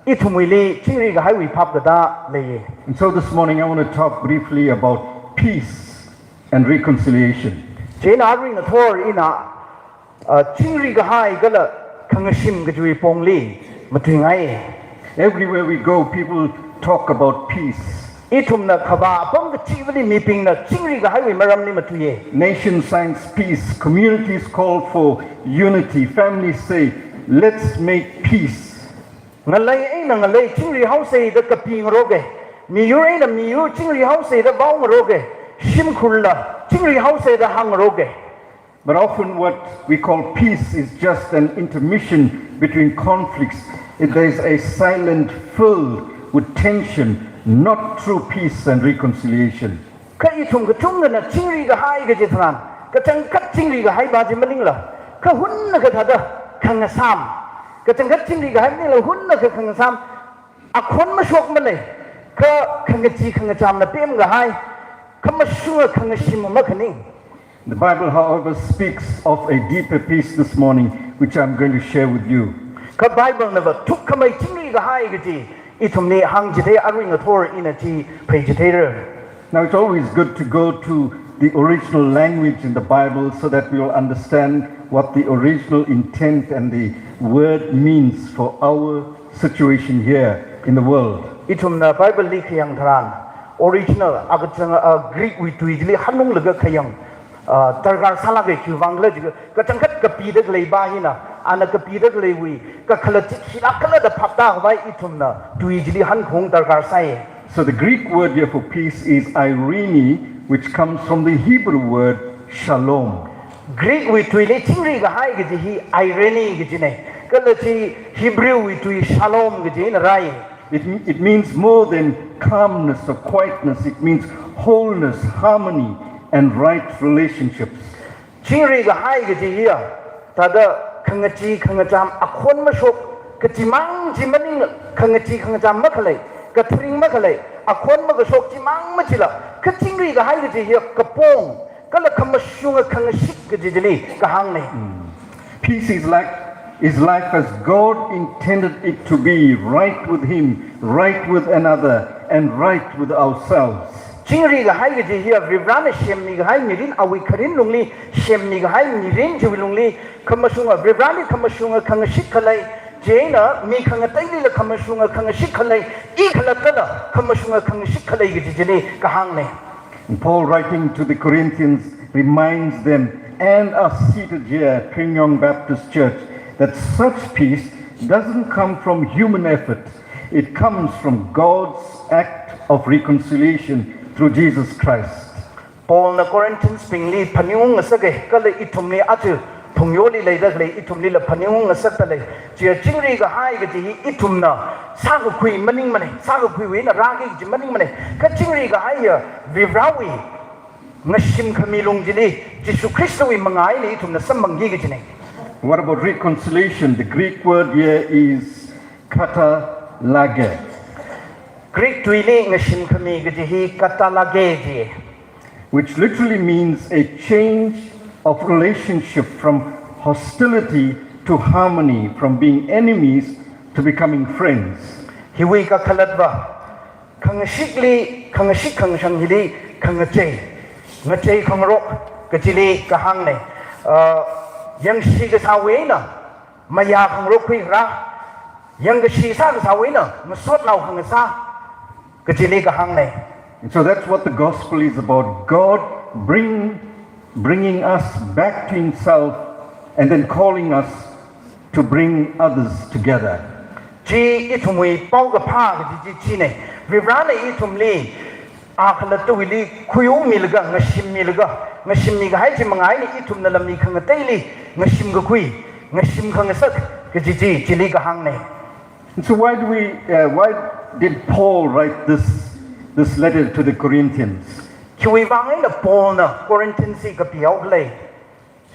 S4: Itum wili chingri gahai wi phap kata lay.
S8: And so this morning I want to talk briefly about peace and reconciliation.
S4: Jane Arring the Thor in a Chingri Gahai Gala Kangashim Gajui Pongli Matungai.
S8: Everywhere we go, people talk about peace.
S4: Itum na Kaba, Bong the Chivali Meeping, the Chingri Gahai Maramni Matuye.
S8: Nation signs peace. Communities call for unity. Families say, let's make peace.
S4: Nalay Aina Nalay Chingri House the Kaping Roge. Miyu Aina Miyu Chingri House the Bong Roge. Shimkulla Chingri House the Hang Roge.
S8: But often what we call peace is just an intermission between conflicts. There is a silent filled with tension, not true peace and reconciliation.
S4: Kaitum Gatunga Chingri Gahai Gajitran, Katang Chingri Gahai Bajimalingla, Kahunna Katada, Kangasam, Katang Chingri Gahai Hunna Kangasam, Akon Mashok Malay, Ka Kangati Kangacham, the Pim Gahai, Kamashua Kangashim Makaning.
S8: The Bible, however, speaks of a deeper peace this morning, which I'm going to share with you.
S4: The Bible never took Kamay Chingri Gahai Gaji, Itumne Hang Jite Aring a Tor in a tea, Pagitator.
S8: Now, it's always good to go to the original language in the Bible so that we will understand what the original intent and the word means for our situation here in the world.
S4: Itumna Bible Likayang Taran, original Agatanga Greek with Tweedly Hanung Lagakayang, Targar Salage, Vangla, Katangat Kapida Lebahina, and a Kapida Lewi, Kakalakala the Pata by Itumna, Tweedly Hankung Targar Sai.
S8: So the Greek word here for peace is irene, which comes from the Hebrew word shalom.
S4: Greek with Tweedly Tingri Gahai Gaji, irene Gijine, Kalati Hebrew with Shalom Gajin Rai.
S8: It means more than calmness or quietness. It means wholeness, harmony, and right relationships.
S4: Chingri Gahai Gaji here, Tada Kangachi Kangajam, Akon Mashok, Katimang Jimaning, Kangachi Kangajam Makale, Katring Makale, Akon Magashok Timang Machila, Katingri Gahai Gaji here, Kapong, Kalakamashunga Kangashik Gajili, Kahang.
S8: Peace is life as God intended it to be, right with Him, right with another, and right with ourselves.
S4: Chingri Gahai Gaji here, Vivrana Shemni Gahai Mirin, Awi Karin Lungli, Shemni Gahai Mirin, Jivilungli, Kamashunga, Vivrani Kamashunga, Kangashikalai, Jaina, Mi Kangatali, Kamashunga, Kangashikalai, Ikalatala, Kamashunga, Kangashikalai Gajili, Kahang.
S8: And Paul, writing to the Corinthians, reminds them and us seated here at Phungyo Baptist Church that such peace doesn't come from human effort. It comes from God's act of reconciliation through Jesus Christ.
S4: Paul na Corinthians pingli panyung asage kale itumni atu pungyoli leidale itumli la panyung asatale chia chingri ga hai ga ji itumna sagu kui maning mane sagu kui we na ragi ji maning mane ka chingri ga hai ya vivrawi ngashim khamilung jili Jesu Christo wi mangai ni itumna sammangi ga jine.
S8: What about reconciliation? The Greek word here is katalage.
S4: Greek tuili ngashim khami ga ji katalage ji,
S8: which literally means a change of relationship from hostility to harmony, from being enemies to becoming friends.
S4: Hiwi ka khalatba khangshikli khangshik khangshang hili khangche ngache khangrok kachili kahangne yang shi ga sawena maya khangrok khui ra yang ga shi sa ga sawena masot lau khangsa kachili kahangne.
S8: And so that's what the gospel is about. God bringing us back to Himself and then calling us to bring others together.
S4: Ji itumwi pauga pa ji ji ne vivrana itumli akhala tuwili kuyu milga ngashim milga
S9: ngashim ni ga hai ji mangai ni itum na lam ni khang taili ngashim ga kui ngashim khang sak ga ji chili ga hang ne.
S8: And so why did Paul write this letter to the Corinthians?
S9: Chui wang na Paul na Corinthians ga piao glei.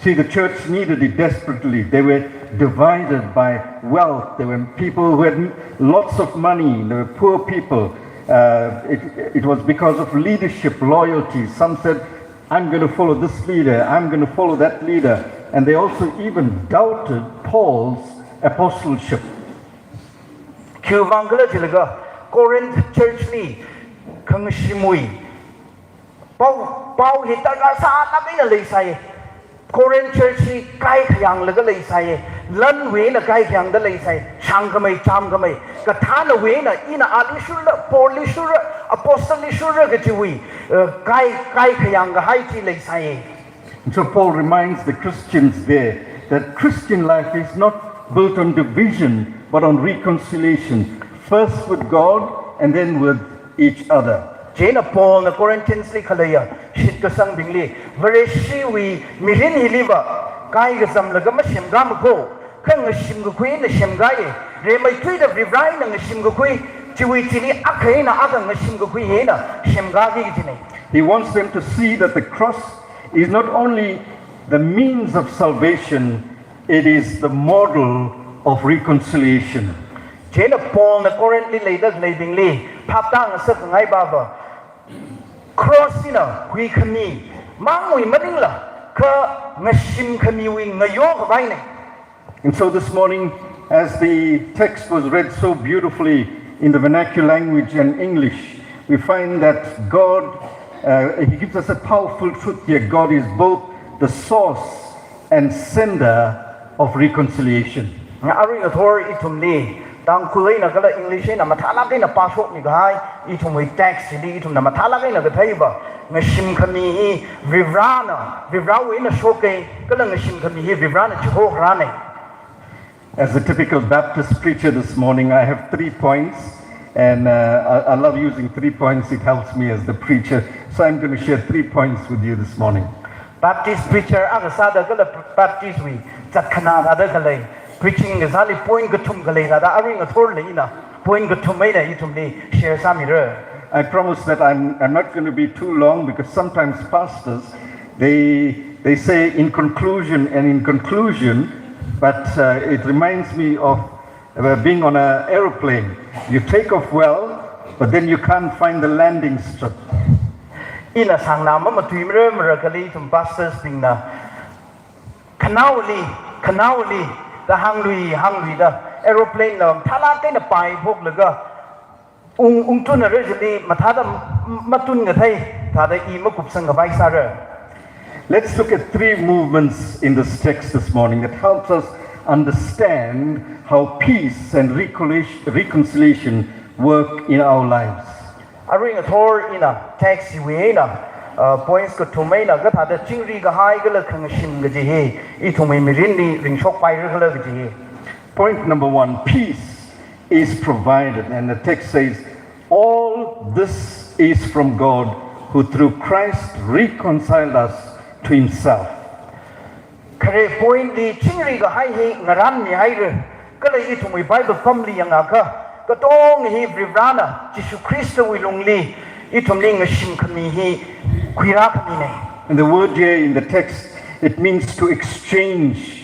S8: See, the church needed it desperately. They were divided by wealth. There were people who had lots of money. There were poor people. It was because of leadership, loyalty. Some said, I'm going to follow this leader. I'm going to follow that leader. And they also even doubted Paul's apostleship.
S9: Corinth church ni khang shimui pau hitaga sa na bina lei sai Corinth church ni kai khyang laga lei sai lan we na kai khyang da lei sai chang ka mai cham ka mai ka tha na we na ina ali shur la poli shur apostle shur ga chui kai khyang ga hai chi lei sai.
S8: And so Paul reminds the Christians there that Christian life is not built on division but on reconciliation, first with God and then with each other.
S9: Jena Paul na Corinthians li khalaya shit ka sang bingli very shiwi mihin hiliba kai ga sam laga ma shem gam ko khang shim ga kui na shem ga ye re mai tui da vivrai na shim ga kui chiwi chini akhai na aga na shim ga kui he na shem ga gi chini.
S8: He wants them to see that the cross is not only the means of salvation, it is the model of reconciliation.
S9: Jena Paul na currently later living li paptang sa ngai baba cross ina hui khami mangui mading la ka ngashim khami wi ngayo ka bai ne.
S8: And so this morning, as the text was read so beautifully in the vernacular language and English, we find that God, He gives us a powerful truth here. God is both the source and sender of reconciliation.
S9: Ari author itum li tang kulai na kala English na mathala kai na pasok ni gai itum wi text li itum na mathala kai na ga thai ba ngashim khami vivrana vivrawi na shoke kala ngashim khami vivrana chho rane.
S8: As a typical Baptist preacher this morning, I have 3 points, and I love using 3 points. It helps me as the preacher. So I'm going to share 3 points with you this morning.
S9: Baptist preacher aga sada kala Baptist wi chat khana ada kala preaching is only point gatum kala da aring author le ina point gatum mai na itum li share sami re.
S8: I promise that I'm not going to be too long, because sometimes pastors they say in conclusion and in conclusion, but it reminds me of being on an aeroplane. You take off well, but then you can't find the landing strip.
S9: Ina sang na ma tui mre mre kali tum pastors ding na kanauli da hanglui da aeroplane na thala te na pai phok laga ung tun na rejli mathada matun ga thai thada I ma kup sang ga bai sa re.
S8: Let's look at 3 movements in this text this morning that helps us understand how peace and reconciliation work in our lives.
S9: Aring author ina text we na points ko thumai na ga thada chingri ga hai ga la khang shim ga ji he I thumai mirin ni ring shok pai ra ga ji he.
S8: Point number 1, peace is provided, and the text says, all this is from God, who through Christ reconciled us to Himself.
S9: Kare point di chingri ga hai he ngaran ni hai re kala I thumai Bible family yang aka ka tong hi vivrana Jesus Christ wi lungli I thumli ngashim khami hi khira khami ne.
S8: And the word here in the text, it means to exchange,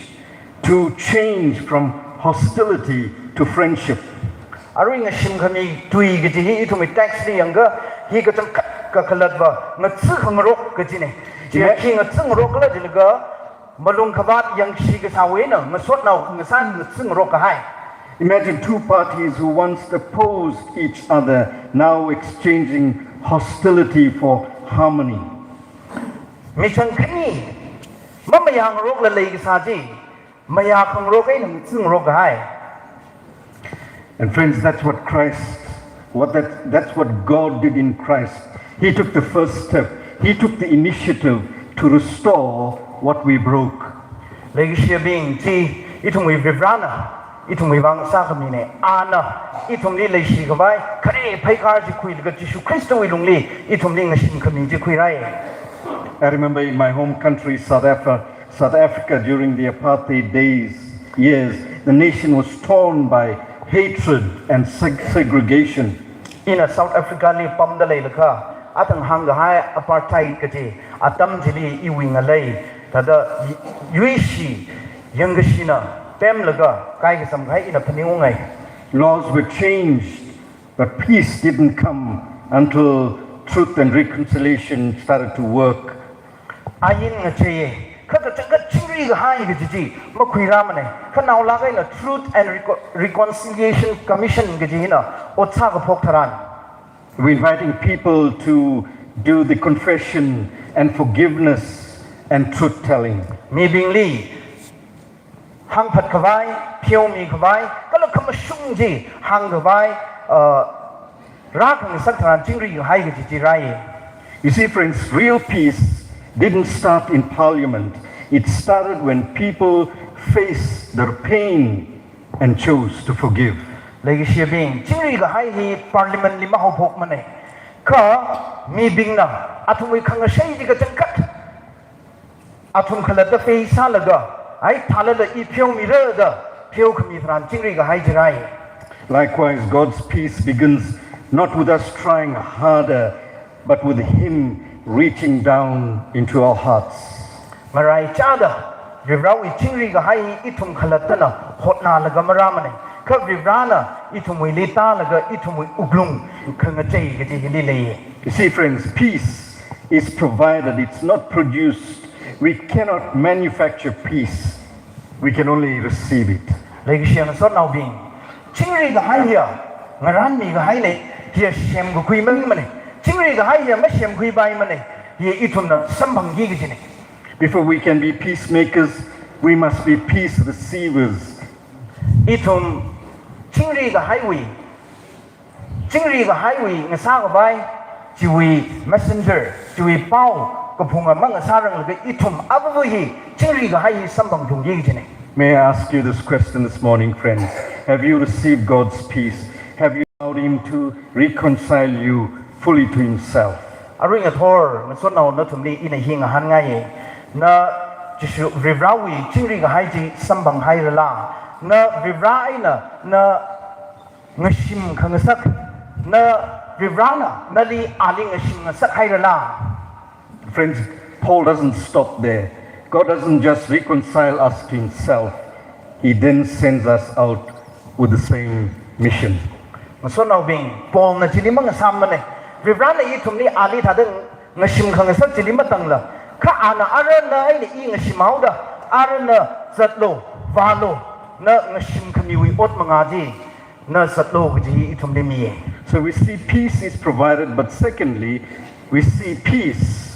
S8: to change from hostility to friendship.
S9: Aring ngashim khami tui ga ji hi thumai text ni yang ga hi ka chang ka khalat ba ngatsu khangrok ga ji ne. Ya ki ngatsu rok la ji ga malung khabat yang shi ga sawe na ngasot na ngasan ngatsu rok ka hai.
S8: Imagine 2 parties who once opposed each other, now exchanging hostility for harmony.
S9: Michang khani mamayang rok la lei ga sa ji maya khang rok ai na ngatsu rok ka hai.
S8: And friends, that's what that's what God did in Christ. He took the first step. He took the initiative to restore what we broke.
S9: Legacy being ti itung we vivrana itung we bang sa kami ne ana itung ni legacy ka bai kare phai kar ji khui ga Jesus Christ we lungli itung ni ngashim kami ji khui rai.
S8: I remember in my home country, South Africa, during the apartheid years, the nation was torn by hatred and segregation.
S9: In South Africa li pam da lei laka atang hang ga hai apartheid kaji atam jili iwing alai tada yuishi yangashina pem laga kai ga sam gai ina phaningai.
S8: Laws were changed, but peace didn't come until truth and reconciliation started to work.
S9: Ayin nga cheye khata changa chingri ga hai ga ji ma khuira mane khanau la ga na Truth and Reconciliation Commission ga ji na otsa ga phok tharan.
S8: We're inviting people to do the confession and forgiveness and truth telling.
S9: Mi bingli hang phat khawai phiau mi khawai kala kham shung ji hang khawai ra khang sak tharan chingri ga hai ga ji rai.
S8: You see, friends, real peace didn't start in parliament. It started when people faced their pain and chose to forgive.
S9: Lagi shebing chingri ga hai hi parliament lima ho phok mane ka mi bing na athum khang shai ji ga changkat athum khala da fe sa laga ai thala da I pheu mi ra da pheu khmi thran chingri ga hai jirai.
S8: Likewise, God's peace begins not with us trying harder, but with Him reaching down into our hearts.
S9: Marai chada rivrawi chingri ga hai itum khalatana hotna laga maramane ka rivrana itumui leta laga itumui uglung khanga chei ga ji hindi lei.
S8: You see, friends, peace is provided, it's not produced. We cannot manufacture peace. We can only receive it.
S9: Lagi siang so nau bing chingri ga hai ya ngaran mi ga hai le dia shem gu kui mang mane chingri ga hai ya ma shem kui bai mane ye itum na sambang gi ga ji ne.
S8: Before we can be peacemakers, we must be peace receivers.
S9: Itum chingri ga highway ngasa ga bai jiwi messenger jiwi pau ko phunga mang sarang ga itum abu hi chingri ga hai sambang thung gi jine.
S8: May I ask you this question this morning, friends? Have you received God's peace? Have you allowed Him to reconcile you fully to Himself?
S9: Aring a thor ngasot naw na thumli ina hinga han ngai na jisu rivrawi chingri ga hai ji sambang hai la na vivrai na ngashim khangasak na vivrana na li ali ngashim ngasak hai la.
S8: Friends, Paul doesn't stop there. God doesn't just reconcile us to Himself. He then sends us out with the same mission.
S9: Ngasot naw bing Paul na jili mang sam mane vivrana I thumli ali thadang ngashim khangasak jili matang la ka ana arana ai ni ngashim hauda arana zatlo valo na ngashim khamiwi ot mangaji na satlo ji itumle mi.
S8: So we see peace is provided, but secondly, we see peace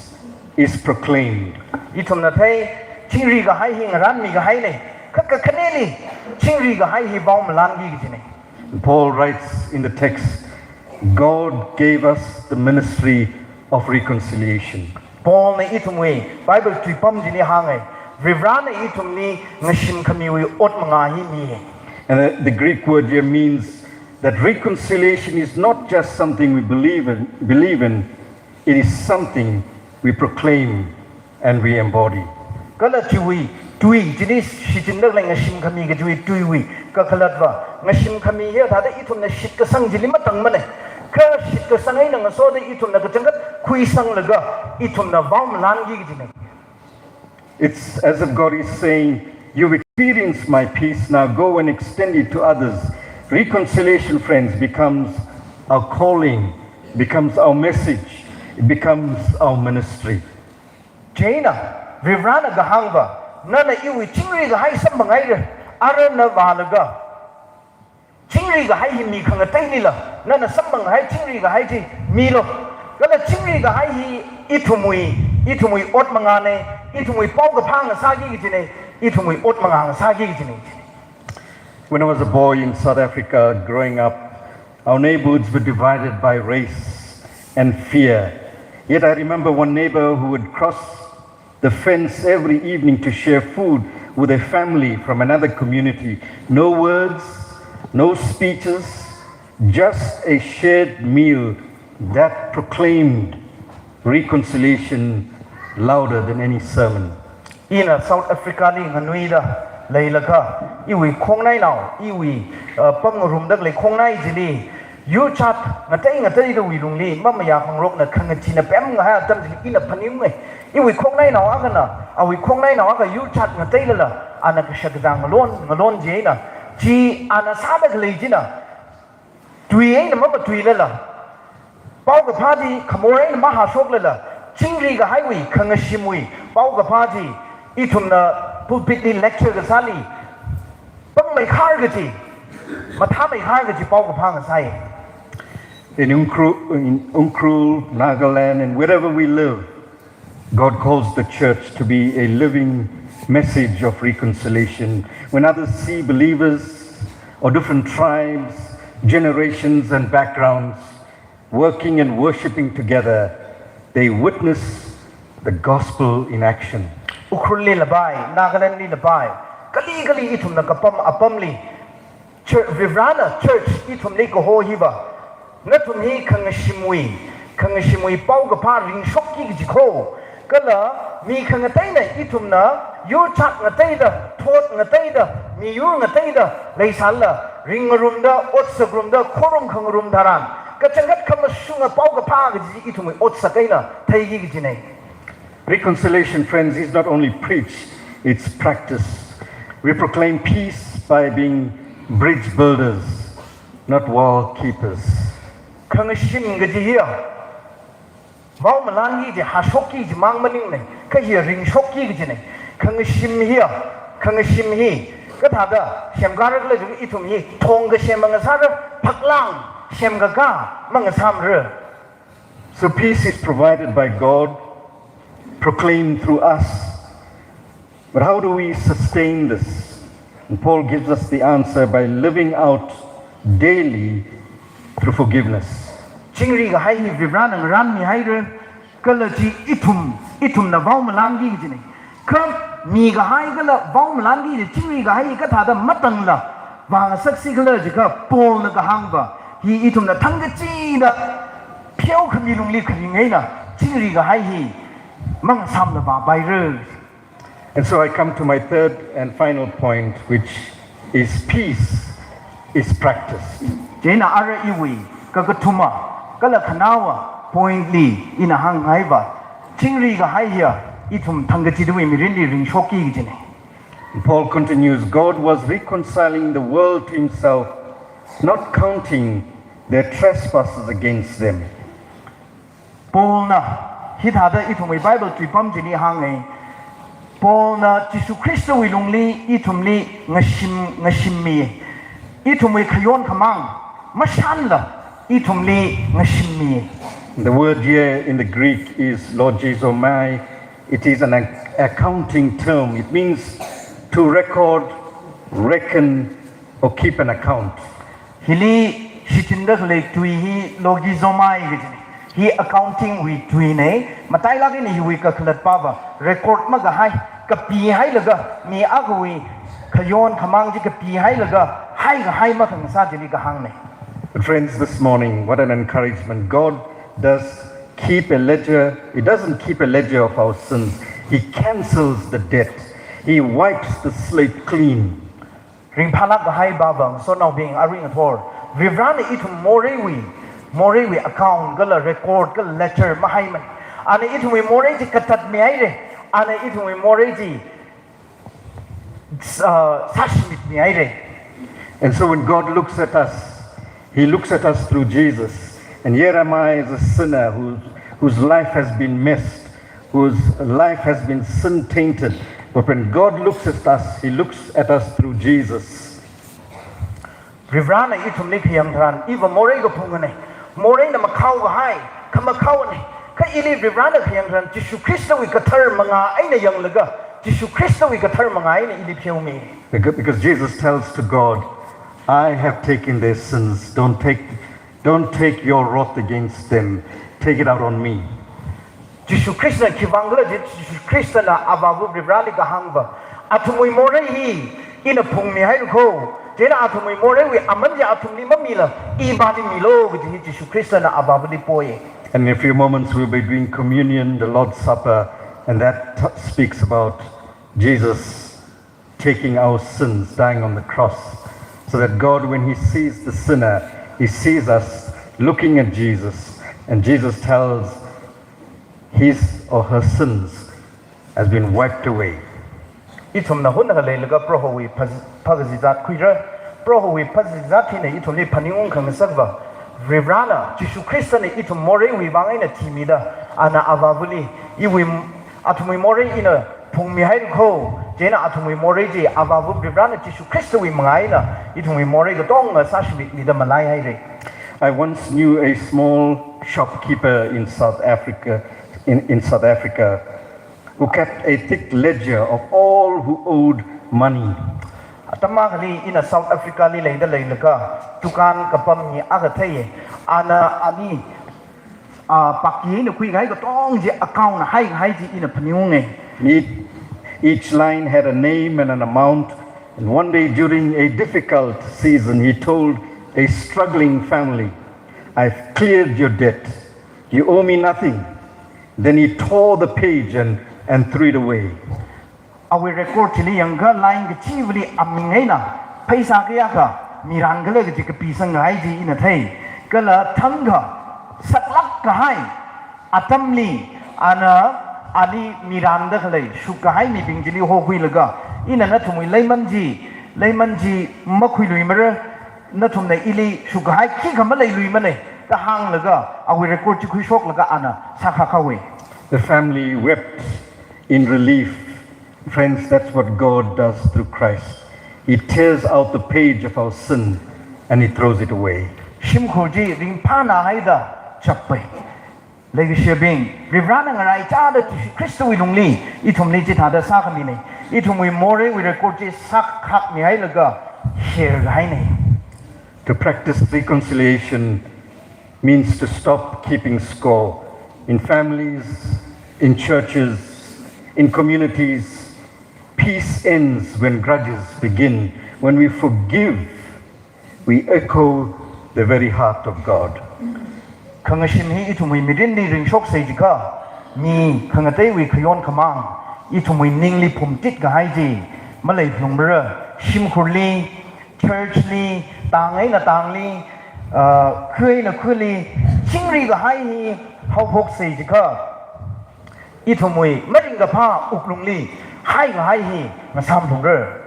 S8: is proclaimed.
S9: Itum na thai chingri ga hai hing ran mi ga hai le ka khaneli chingri ga hai hi baum lan gi ji ne.
S8: Paul writes in the text, God gave us the ministry of reconciliation.
S9: Paul na itumwe Bible tu pam ji ni hangai vivrana itumni ngashim khamiwi ot manga hi mi.
S8: And the Greek word here means that reconciliation is not just something we believe in, it is something we proclaim and we embody.
S9: Kala tui jini shijin lag lang ngashim khami ga tui ka khalatwa ngashim khami he da itum na shit ka sang jili matang mane ka shit ka sangai na so da itum na jangat kui sang laga itum na baum lan gi ji ne.
S8: It's as if God is saying, you've experienced my peace, now go and extend it to others. Reconciliation, friends, becomes our calling, becomes our message, it becomes our ministry.
S9: Jaina, Vivrana Gahangva, Nana Iwi, Chingri the High Sambangai, Arana Valaga. Chingri the High Mikanga Tainila, Nana Sambangai, Chingri the High Milo, Gala Chingri the High Itumui Otmangane, Itumui Pogapanga Sagi Jine, Itumui Otmanga Sagi Jine.
S8: When I was a boy in South Africa growing up, our neighborhoods were divided by race and fear. Yet I remember one neighbor who would cross the fence every evening to share food with a family from another community. No words, no speeches, just a shared meal that proclaimed reconciliation louder than any sermon.
S9: In South Africa ni nganui da leilaka iwi khongnai now iwi pam room dak le khongnai jili you chat ngatai da wi lungli mamaya khangrok na khangachi na pem nga ha tam jili ina phanim ngai iwi khongnai now agana awi khongnai now aga you chat ngatai la ana ka shagdang ngalon je na ji ana sadak le jina tui na ma tui la pau ka phadi khamore na ma ha sok la chingri ga highway khangashimui pau ka phadi itumna pulpit ni lecture ga sali pang mai khar ga ji matha mai khar ga ji pau ka phang sai
S8: In Ukhrul, Nagaland, and wherever we live, God calls the church to be a living message of reconciliation. When others see believers of different tribes, generations, and backgrounds working and worshiping together, they witness the gospel in action.
S9: Ukhrul li labai Nagaland li labai kali itumna kapam apamli church vivrana church itum li ko ho hiba ngatum hi khangashimui pau ga pha ring shokki gi kho kala mi khangatai na itumna yu chat ngatai da thot ngatai da mi yu ngatai da leisal la ring room da otsa room da khorom khang room dharan ka changat kham sunga pau ga pha gi itumui otsa kaina thai gi gi nei.
S8: Reconciliation, friends, is not only preached, it's practiced. We proclaim peace by being bridge builders, not wall keepers.
S9: Khangashim ga ji hiya Vau malangi ji hashoki ji mang maning nei ka hi ring shoki gi nei khangashim hi ka tha da shem ga ra le ju itum hi thong ga shem nga sa ra phaklang shem ga mang sam re.
S8: So peace is provided by God, proclaimed through us. But how do we sustain this? And Paul gives us the answer by living out daily through forgiveness.
S9: Chingri ga hai vibran ang ran mi hai re kala ji itum na vau malangi ji nei kam mi ga hai kala vau malangi ji chingri ga hai ka tha da matang la wang saksi kala ji ka pol na ga hang ba hi itum na thang ga chi da phiau khami lung li khri ngai na chingri ga hai hi mang sam na ba bai re.
S8: And so I come to my third and final point, which is peace is practiced.
S9: Jena ara iwi kagatuma kala khanawa point li ina hang hai ba chingri ga hai ya itum thangati dui mi rin li ring shoki gi ne.
S8: And Paul continues, God was reconciling the world to himself, not counting their trespasses against them.
S9: Paul na hithada itum Bible tripam jini hang ai Paul na Jisu Kristo wi lungli itum li ngashim mi itum wi khayon khamang mashan la itum li ngashim mi.
S8: The word here in the Greek is logizomai. It is an accounting term. It means to record, reckon, or keep an account.
S9: Hili shitindak le tui hi logizomai gi hi accounting wi tui nei matai la ni wi ka khlat pa ba record ma ga hai ka pi hai laga mi agwi khayon khamang ji ka pi hai laga hai ma khang sa jili ga hang nei.
S8: But friends, this morning, what an encouragement. God does keep a ledger. He doesn't keep a ledger of our sins. He cancels the debt. He wipes the slate clean.
S9: Ring phalak ga hai ba bang so now being a ring athor vivran itum morewi account gala record gala letter mahaiman ana itumi moreji katat mi aire ana itumi moreji sashmit mi aire.
S8: And so when God looks at us, he looks at us through Jesus. And here am I as a sinner whose life has been messed, whose life has been sin tainted. But when God looks at us, he looks at us through Jesus.
S9: Vivrana itum ni khayam thran iwa morei go phungane morei na makhau ga hai khama khau ne ka ili vivrana khayam thran Jisu Kristo wi kathar manga aina yang laga Jisu Kristo wi kathar manga aina ili pheu mi.
S8: Because Jesus tells to God, I have taken their sins. Don't take your wrath against them. Take it out on me.
S9: Jisu Kristo kivangla Jisu Kristo na ababu vivrali ga hangba atumui morei hi ina phung mi hai ko jena atumui morei wi amanja atumni mamila ibani milo gi Jisu Kristo na ababu li poye.
S8: And in a few moments we'll be doing communion, the Lord's Supper, and that speaks about Jesus taking our sins, dying on the cross, so that God, when he sees the sinner, he sees us looking at Jesus, and Jesus tells his or her sins has been wiped away.
S9: itum na hun ga le ga pro ho wi phagzizat khuira pro ho wi phagzizat thine itum ni phaningung khang sakba revrana jisu christ ne itum more wi bangai na timida ana avavuli I wi atumui more ina phungmi hai kho jena atumui more je avavu revrana jisu christ wi mangai na itum more ga tong sa shbi ni da malai hai re.
S8: I once knew a small shopkeeper in South Africa, who kept a thick ledger of all who owed money.
S9: Atamagli in South Africa li lei da lei laka tukan kapam ni agathai ana ani paki ni kui gai ko tong je account hai ji in phniung
S8: Each line had a name and an amount, and one day during a difficult season he told a struggling family, "I've cleared your debt. You owe me nothing." Then he tore the page and threw it away.
S9: Awe record chili younger line ke chivli amingai na paisa kya ka miran gale ke ka pisang hai ji in thai kala thanga saklak ka hai atamli ana ali miran da khale shuka hai mi bingjili ho hui laga ina na thumui leiman ji makhui lui mar na thum nei ili shuka hai ki kham lei lui mane ka hang laga awe record chi khui shok laga ana sakha khawe.
S8: The family wept in relief. Friends, that's what God does through Christ. He tears out the page of our sin and he throws it away.
S9: Shimkhoji ring pana haida chapai legi shebing rivrana ngarai cha da Christo wi lungli ithum ni chi thada sa khami nei ithum wi more wi record chi sak khak mi hai laga share hai nei.
S8: To practice reconciliation means to stop keeping score in families, in churches, in communities. Peace ends when grudges begin. When we forgive, we echo the very heart of God.
S9: Khangashin hi itumui midin ni ring shok sei jika mi khangatei wi khyon khamang itumui ningli phumtit ga haiji malai phungbra shimkhurli churchli tangai na tangli khui na khuli chingri ga hai hi hau phok sei jika itumui maring ga pha uklungli hai ga hai hi ngasam phungbra.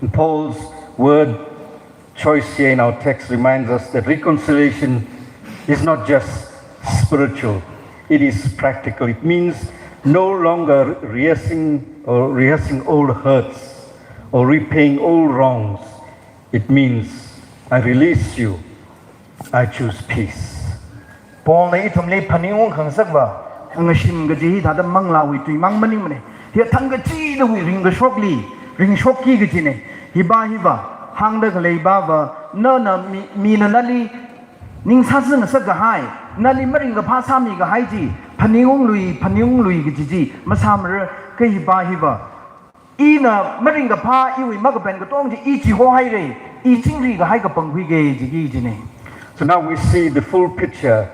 S8: And Paul's word choice here in our text reminds us that reconciliation is not just spiritual, it is practical. It means no longer rehearsing old hurts or repaying old wrongs. It means I release you, I choose peace.
S9: Paul na itumli phaniung khang sakba khangashim ga ji da mangla wi tui mang maning mane hi thang ga chi da wi ring ga shokli ring shokki ga ji ne hiba hang da lei ba ba na mi na nali ning sa zeng sa ga hai nali maring ga pha sa mi ga hai ji phaniung lui ga ji masamre ke hiba ina maring ga pha I wi ma ga ben ga tong ji I ji ho hai re I chingri ga hai ga panghui ge ji ne.
S8: So now we see the full picture.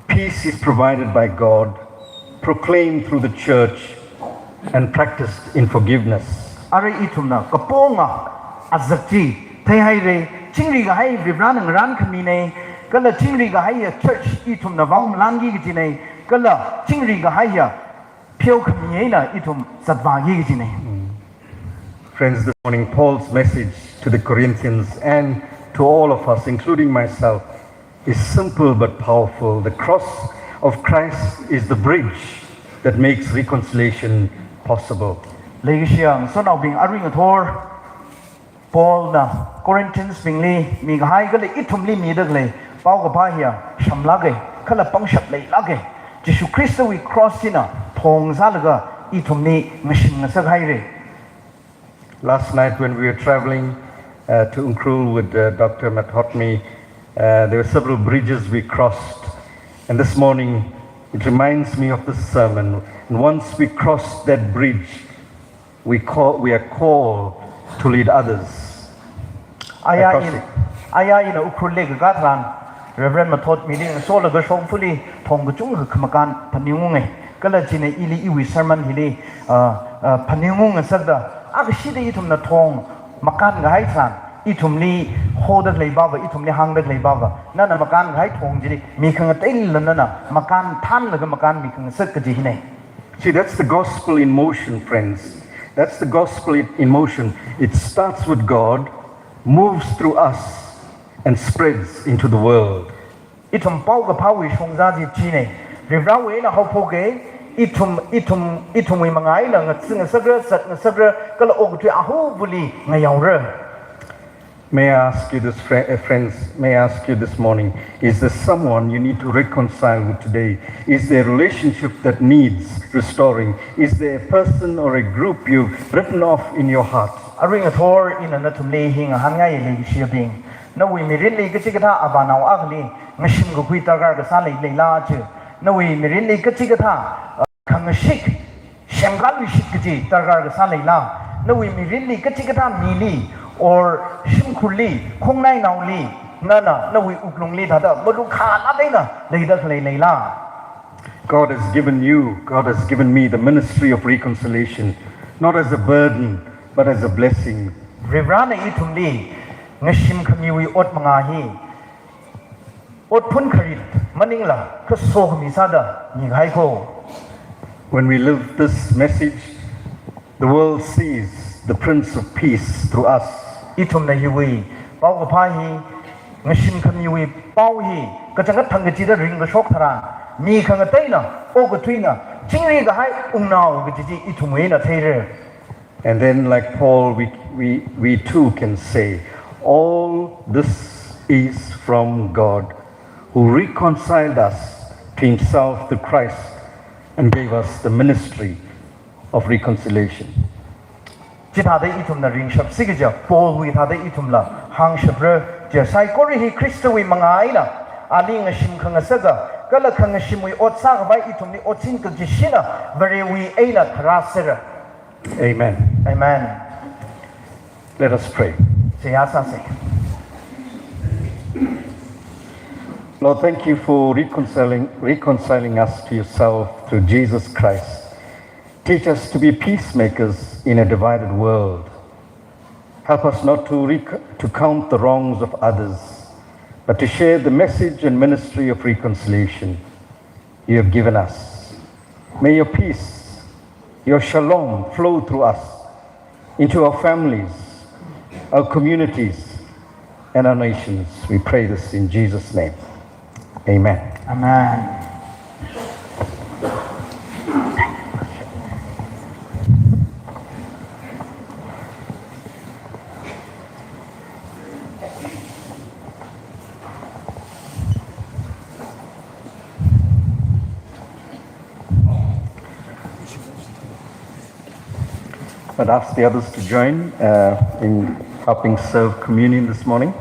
S8: Peace is provided by God, proclaimed through the church, and practiced in forgiveness.
S9: Are itumna kaponga azakti thai hai re chingri ga hai vibran ngran khmi nei kala chingri ga hai church itumna wang langi gi nei kala chingri ga hai ya phyo khmi na itum satwa gi gi nei.
S8: Friends, this morning Paul's message to the Corinthians and to all of us, including myself, is simple but powerful. The cross of Christ is the bridge that makes reconciliation possible.
S9: Legishiang sonau bing aring athor Paul na Corinthians bingli mi ga hai ga le itumli mi dag le pau ga ba hiya shamla ge khala pangshap le la ge Jisu Christ we cross ina thong za la ga itumni machine na sak hai re.
S8: Last night when we were traveling to Ukhrul with Dr. Mathotmi, there were several bridges we crossed, and this morning it reminds me of this sermon. And once we cross that bridge, we are called to lead others.
S9: Aya in Ukhrul le ga thran Reverend Mathot meeting so la ga shong fuli thong ga chung khamakan paniung ngai kala chine ili iwi sermon hili paningung asakda agshide itumna thong makan gai than itumli hodak leibaba itumli hangdak leibaba nana makan gai thong jiri mi khang tail nana makan than laga makan mi khang sak ji hinai.
S8: See, that's the gospel in motion, friends. That's the gospel in motion. It starts with God, moves through us, and spreads into the world.
S9: Itum pau ga pau wi shongza ji chine rivra we na hopoge itum wi mangai na ngatsinga sagra sat na sagra kala ogtwi ahu buli ngayawre.
S8: May I ask you this, friends, may I ask you this morning, is there someone you need to reconcile with today? Is there a relationship that needs restoring? Is there a person or a group you've written off in your heart?
S9: Aring a thor in a tumli hing a hangai lady shipping. No, we really get chigata abana ugly, machine go quitagar the sally lay large. No, we really get chigata, kangashik, shangali shikji, tagar the sally la. No, we really get chigata mili. Or Shimkuli, Kongnai Nauli, Nana, no, we Uklungli Tada, Maluka Ladena, Leda Leila.
S8: God has given you, God has given me the ministry of reconciliation, not as a burden, but as a blessing.
S9: Rivrana Itumli, Nashim Kamiwi Ot Mangahi, Ot Punkarit, Maningla, Kaso Misada, Nihaiko.
S8: When we live this message, the world sees the Prince of Peace through us.
S9: Itum na hiwi, pau pahi, ngashim kamiwi, pau hi, kajangat tangajida ring the shock tara, mi kangatena, ogatuina, jingri the high umnao, gajiji itumwena tater.
S8: And then, like Paul, we too can say, all this is from God, who reconciled us to himself through Christ and gave us the ministry of reconciliation.
S9: Jitade itum na ring shop sigija, Paul with hade itum la, hang shabra, jasai kori hi Christo wi mangaina, aling a shim kangasaga, galakang shimui otsa by itum ni otin kajishina, very we aina karasera.
S8: Amen.
S9: Amen.
S8: Let us pray. Lord, thank you for reconciling us to yourself through Jesus Christ. Teach us to be peacemakers in a divided world. Help us not to count the wrongs of others, but to share the message and ministry of reconciliation you have given us. May your peace, your shalom flow through us into our families, our communities, and our nations. We pray this in Jesus' name. Amen.
S9: Amen.
S8: I'd ask the others to join in helping serve communion this morning.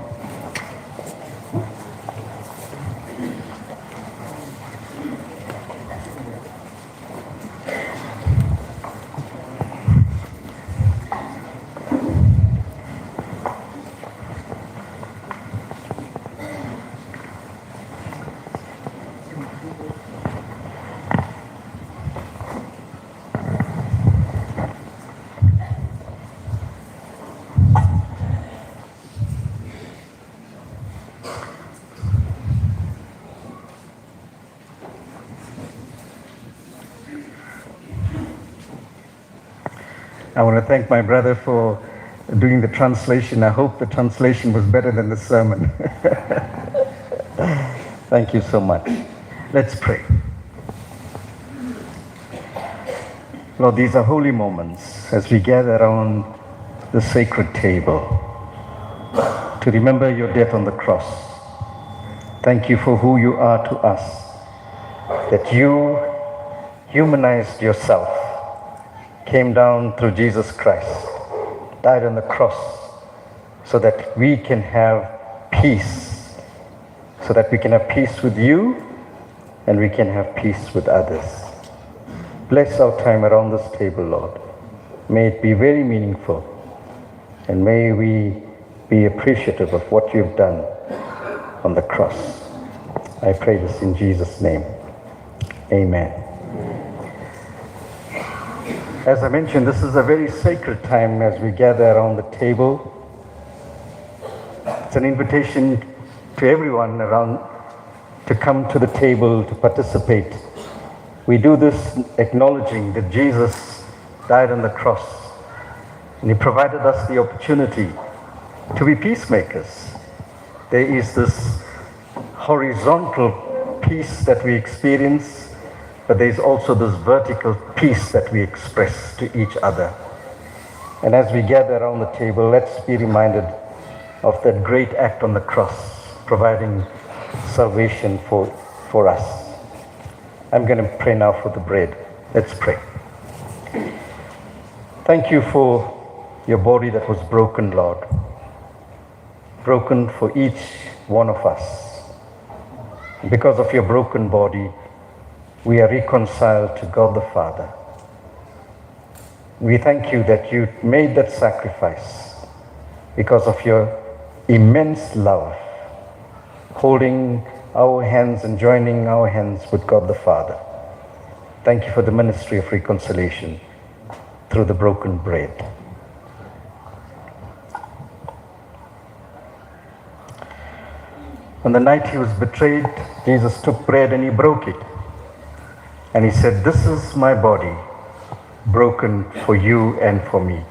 S8: I want to thank my brother for doing the translation. I hope the translation was better than the sermon. Thank you so much. Let's pray. Lord, these are holy moments as we gather around the sacred table to remember your death on the cross. Thank you for who you are to us, that you humanized yourself, came down through Jesus Christ, died on the cross so that we can have peace, so that we can have peace with you and we can have peace with others. Bless our time around this table, Lord. May it be very meaningful, and may we be appreciative of what you've done on the cross. I pray this in Jesus' name. Amen. As I mentioned, this is a very sacred time as we gather around the table. It's an invitation to everyone around to come to the table to participate. We do this acknowledging that Jesus died on the cross and He provided us the opportunity to be peacemakers. There is this horizontal peace that we experience, but there is also this vertical peace that we express to each other. And as we gather around the table, let's be reminded of that great act on the cross, providing salvation for us. I'm going to pray now for the bread. Let's pray. Thank you for your body that was broken, Lord. Broken for each one of us. Because of your broken body, we are reconciled to God the Father. We thank you that you made that sacrifice because of your immense love, holding our hands and joining our hands with God the Father. Thank you for the ministry of reconciliation through the broken bread. On the night he was betrayed, Jesus took bread and he broke it. And he said, "This is my body, broken for you and for me.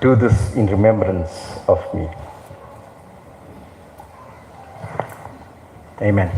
S8: Do this in remembrance of me." Amen.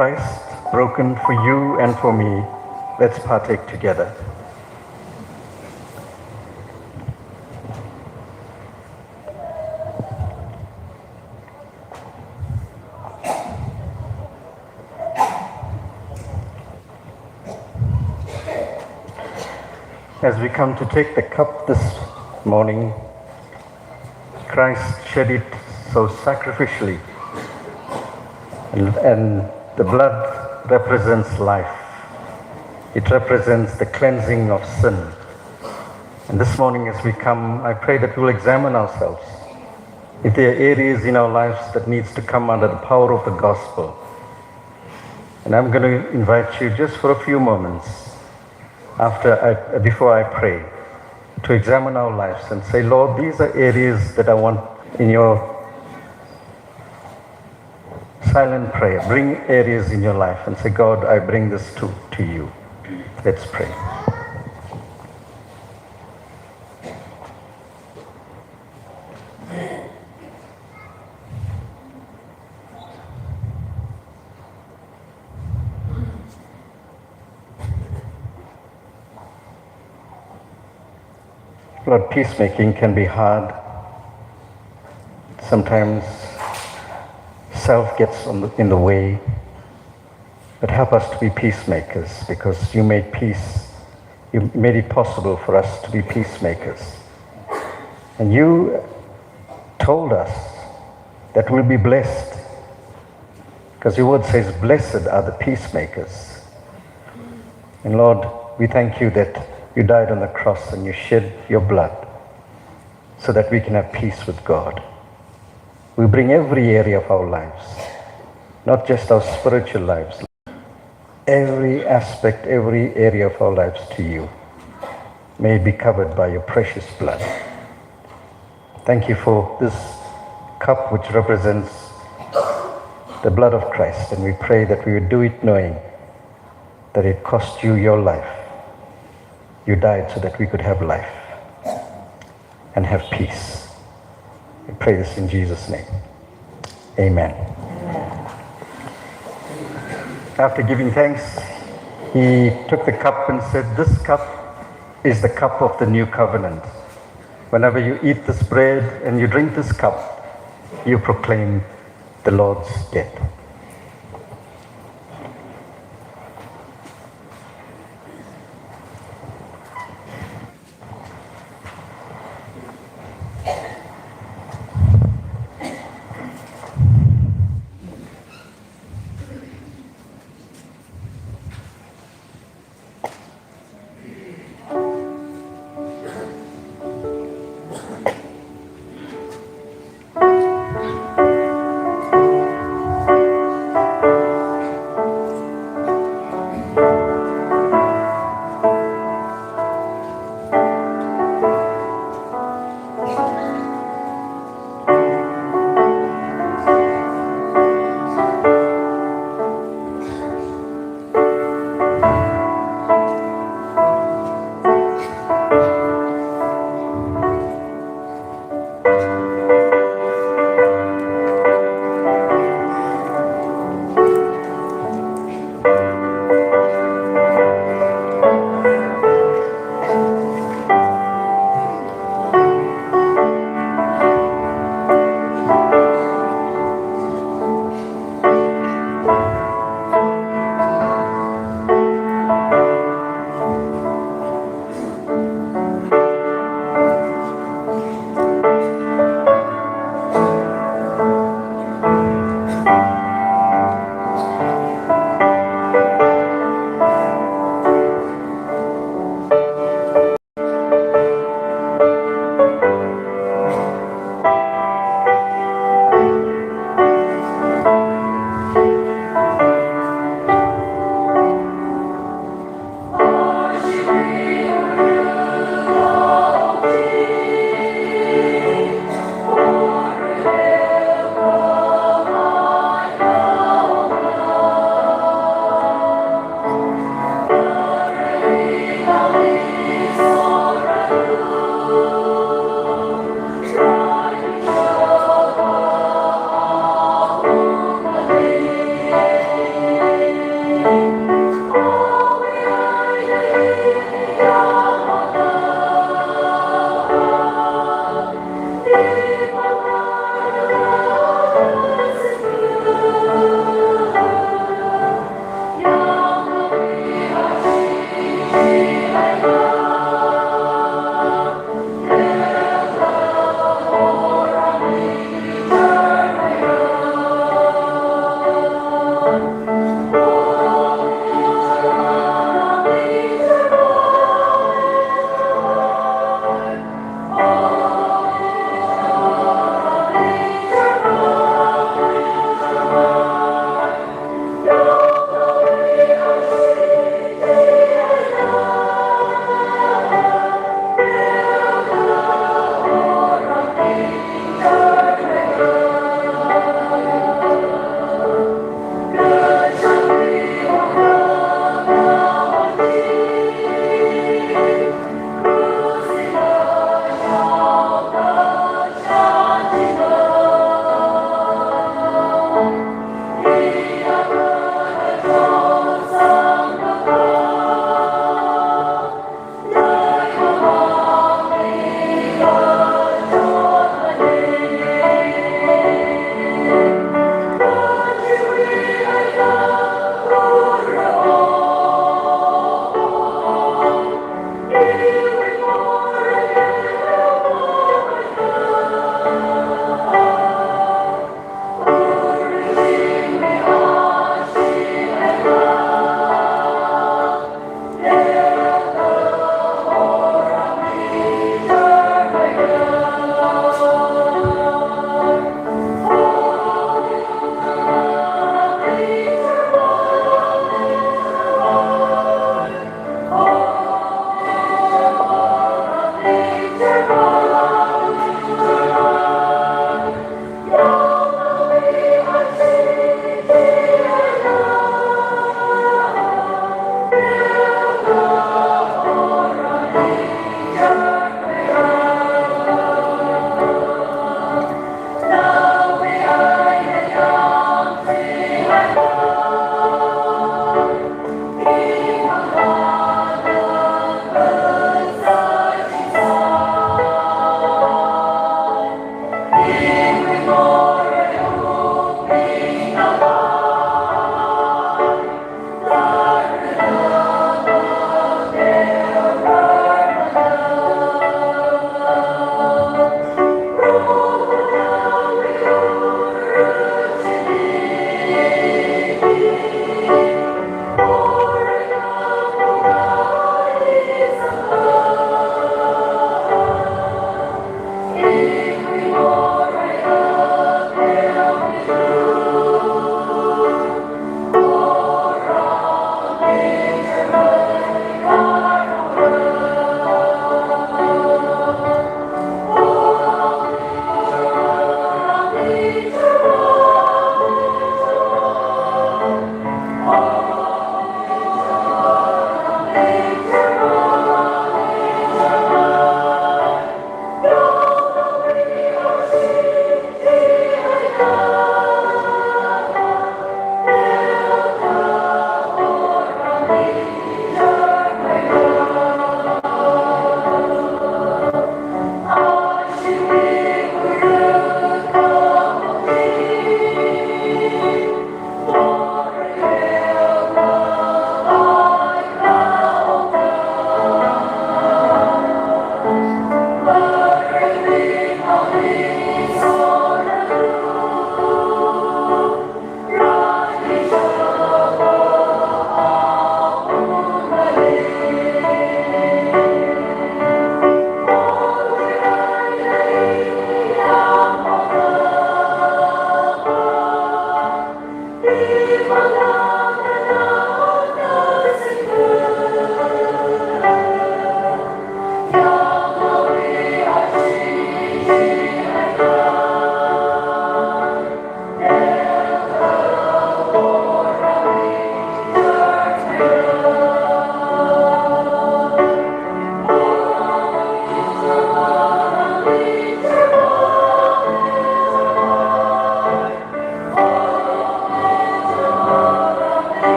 S8: Christ broken for you and for me. Let's partake together. As we come to take the cup this morning, Christ shed it so sacrificially, and the blood represents life. It represents the cleansing of sin. And this morning as we come, I pray that we will examine ourselves. If there are areas in our lives that needs to come under the power of the gospel. And I'm going to invite you just for a few moments before I pray, to examine our lives and say, Lord, these are areas that I want in your silent prayer. Bring areas in your life and say, God, I bring this to you. Let's pray. Lord, peacemaking can be hard. Sometimes self gets in the way. But help us to be peacemakers, because you made peace. You made it possible for us to be peacemakers. And you told us that we'll be blessed, because your word says, blessed are the peacemakers. And Lord, we thank you that you died on the cross and you shed your blood so that we can have peace with God. We bring every area of our lives, not just our spiritual lives, every aspect, every area of our lives to you. May it be covered by your precious blood. Thank you for this cup which represents the blood of Christ, and we pray that we would do it knowing that it cost you your life. You died so that we could have life and have peace. We pray this in Jesus' name. Amen. After giving thanks, he took the cup and said, this cup is the cup of the new covenant. Whenever you eat this bread and you drink this cup, you proclaim the Lord's death.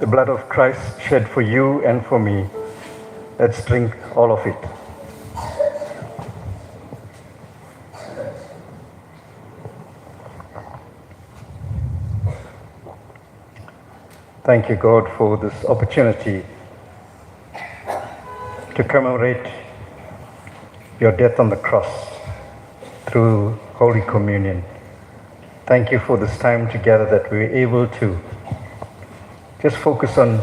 S8: the blood of Christ shed for you and for me. Let's drink all of it. Thank you, God, for this opportunity to commemorate your death on the cross through Holy Communion. Thank you for this time together that we were able to just focus on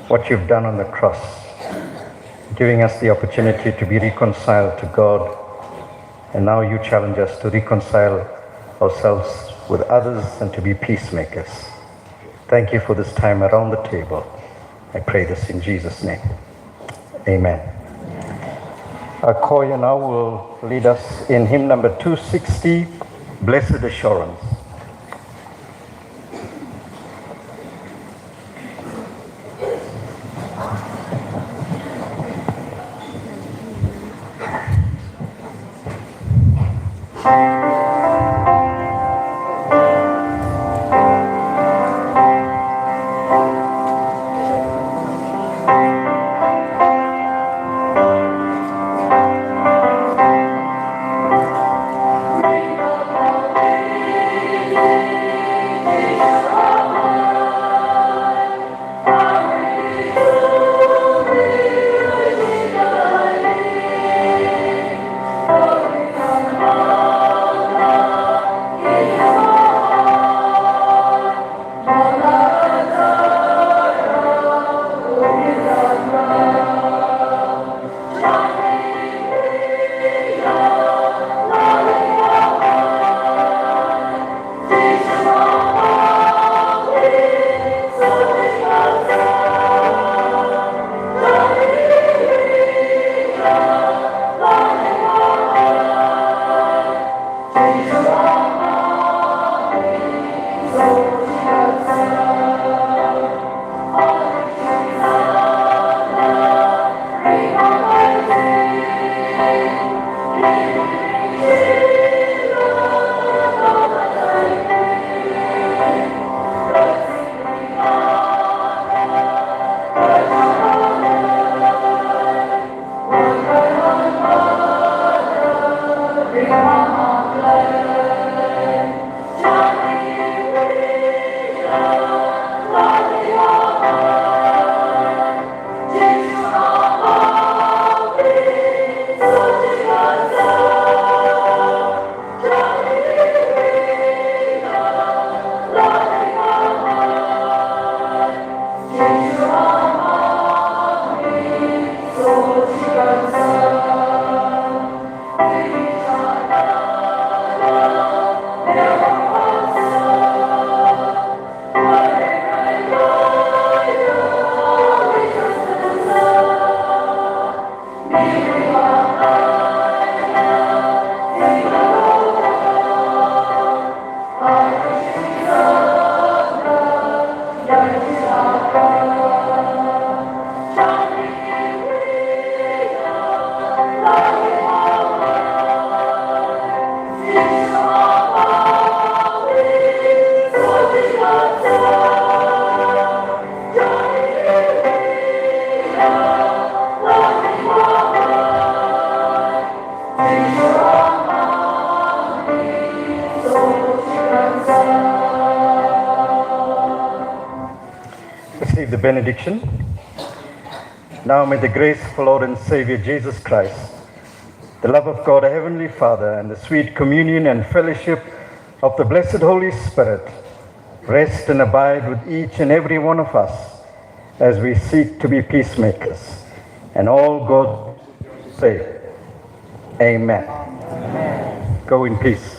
S8: what you've done on the cross, giving us the opportunity to be reconciled to God. And now you challenge us to reconcile ourselves with others and to be peacemakers. Thank you for this time around the table. I pray this in Jesus' name. Amen. Our choir now will lead us in hymn number 260, Blessed Assurance. Receive the benediction. Now may the grace of our Lord and Savior Jesus Christ, the love of God, our Heavenly Father, and the sweet communion and fellowship of the blessed Holy Spirit rest and abide with each and every one of us as we seek to be peacemakers. And all God say, Amen. Amen. Go in peace.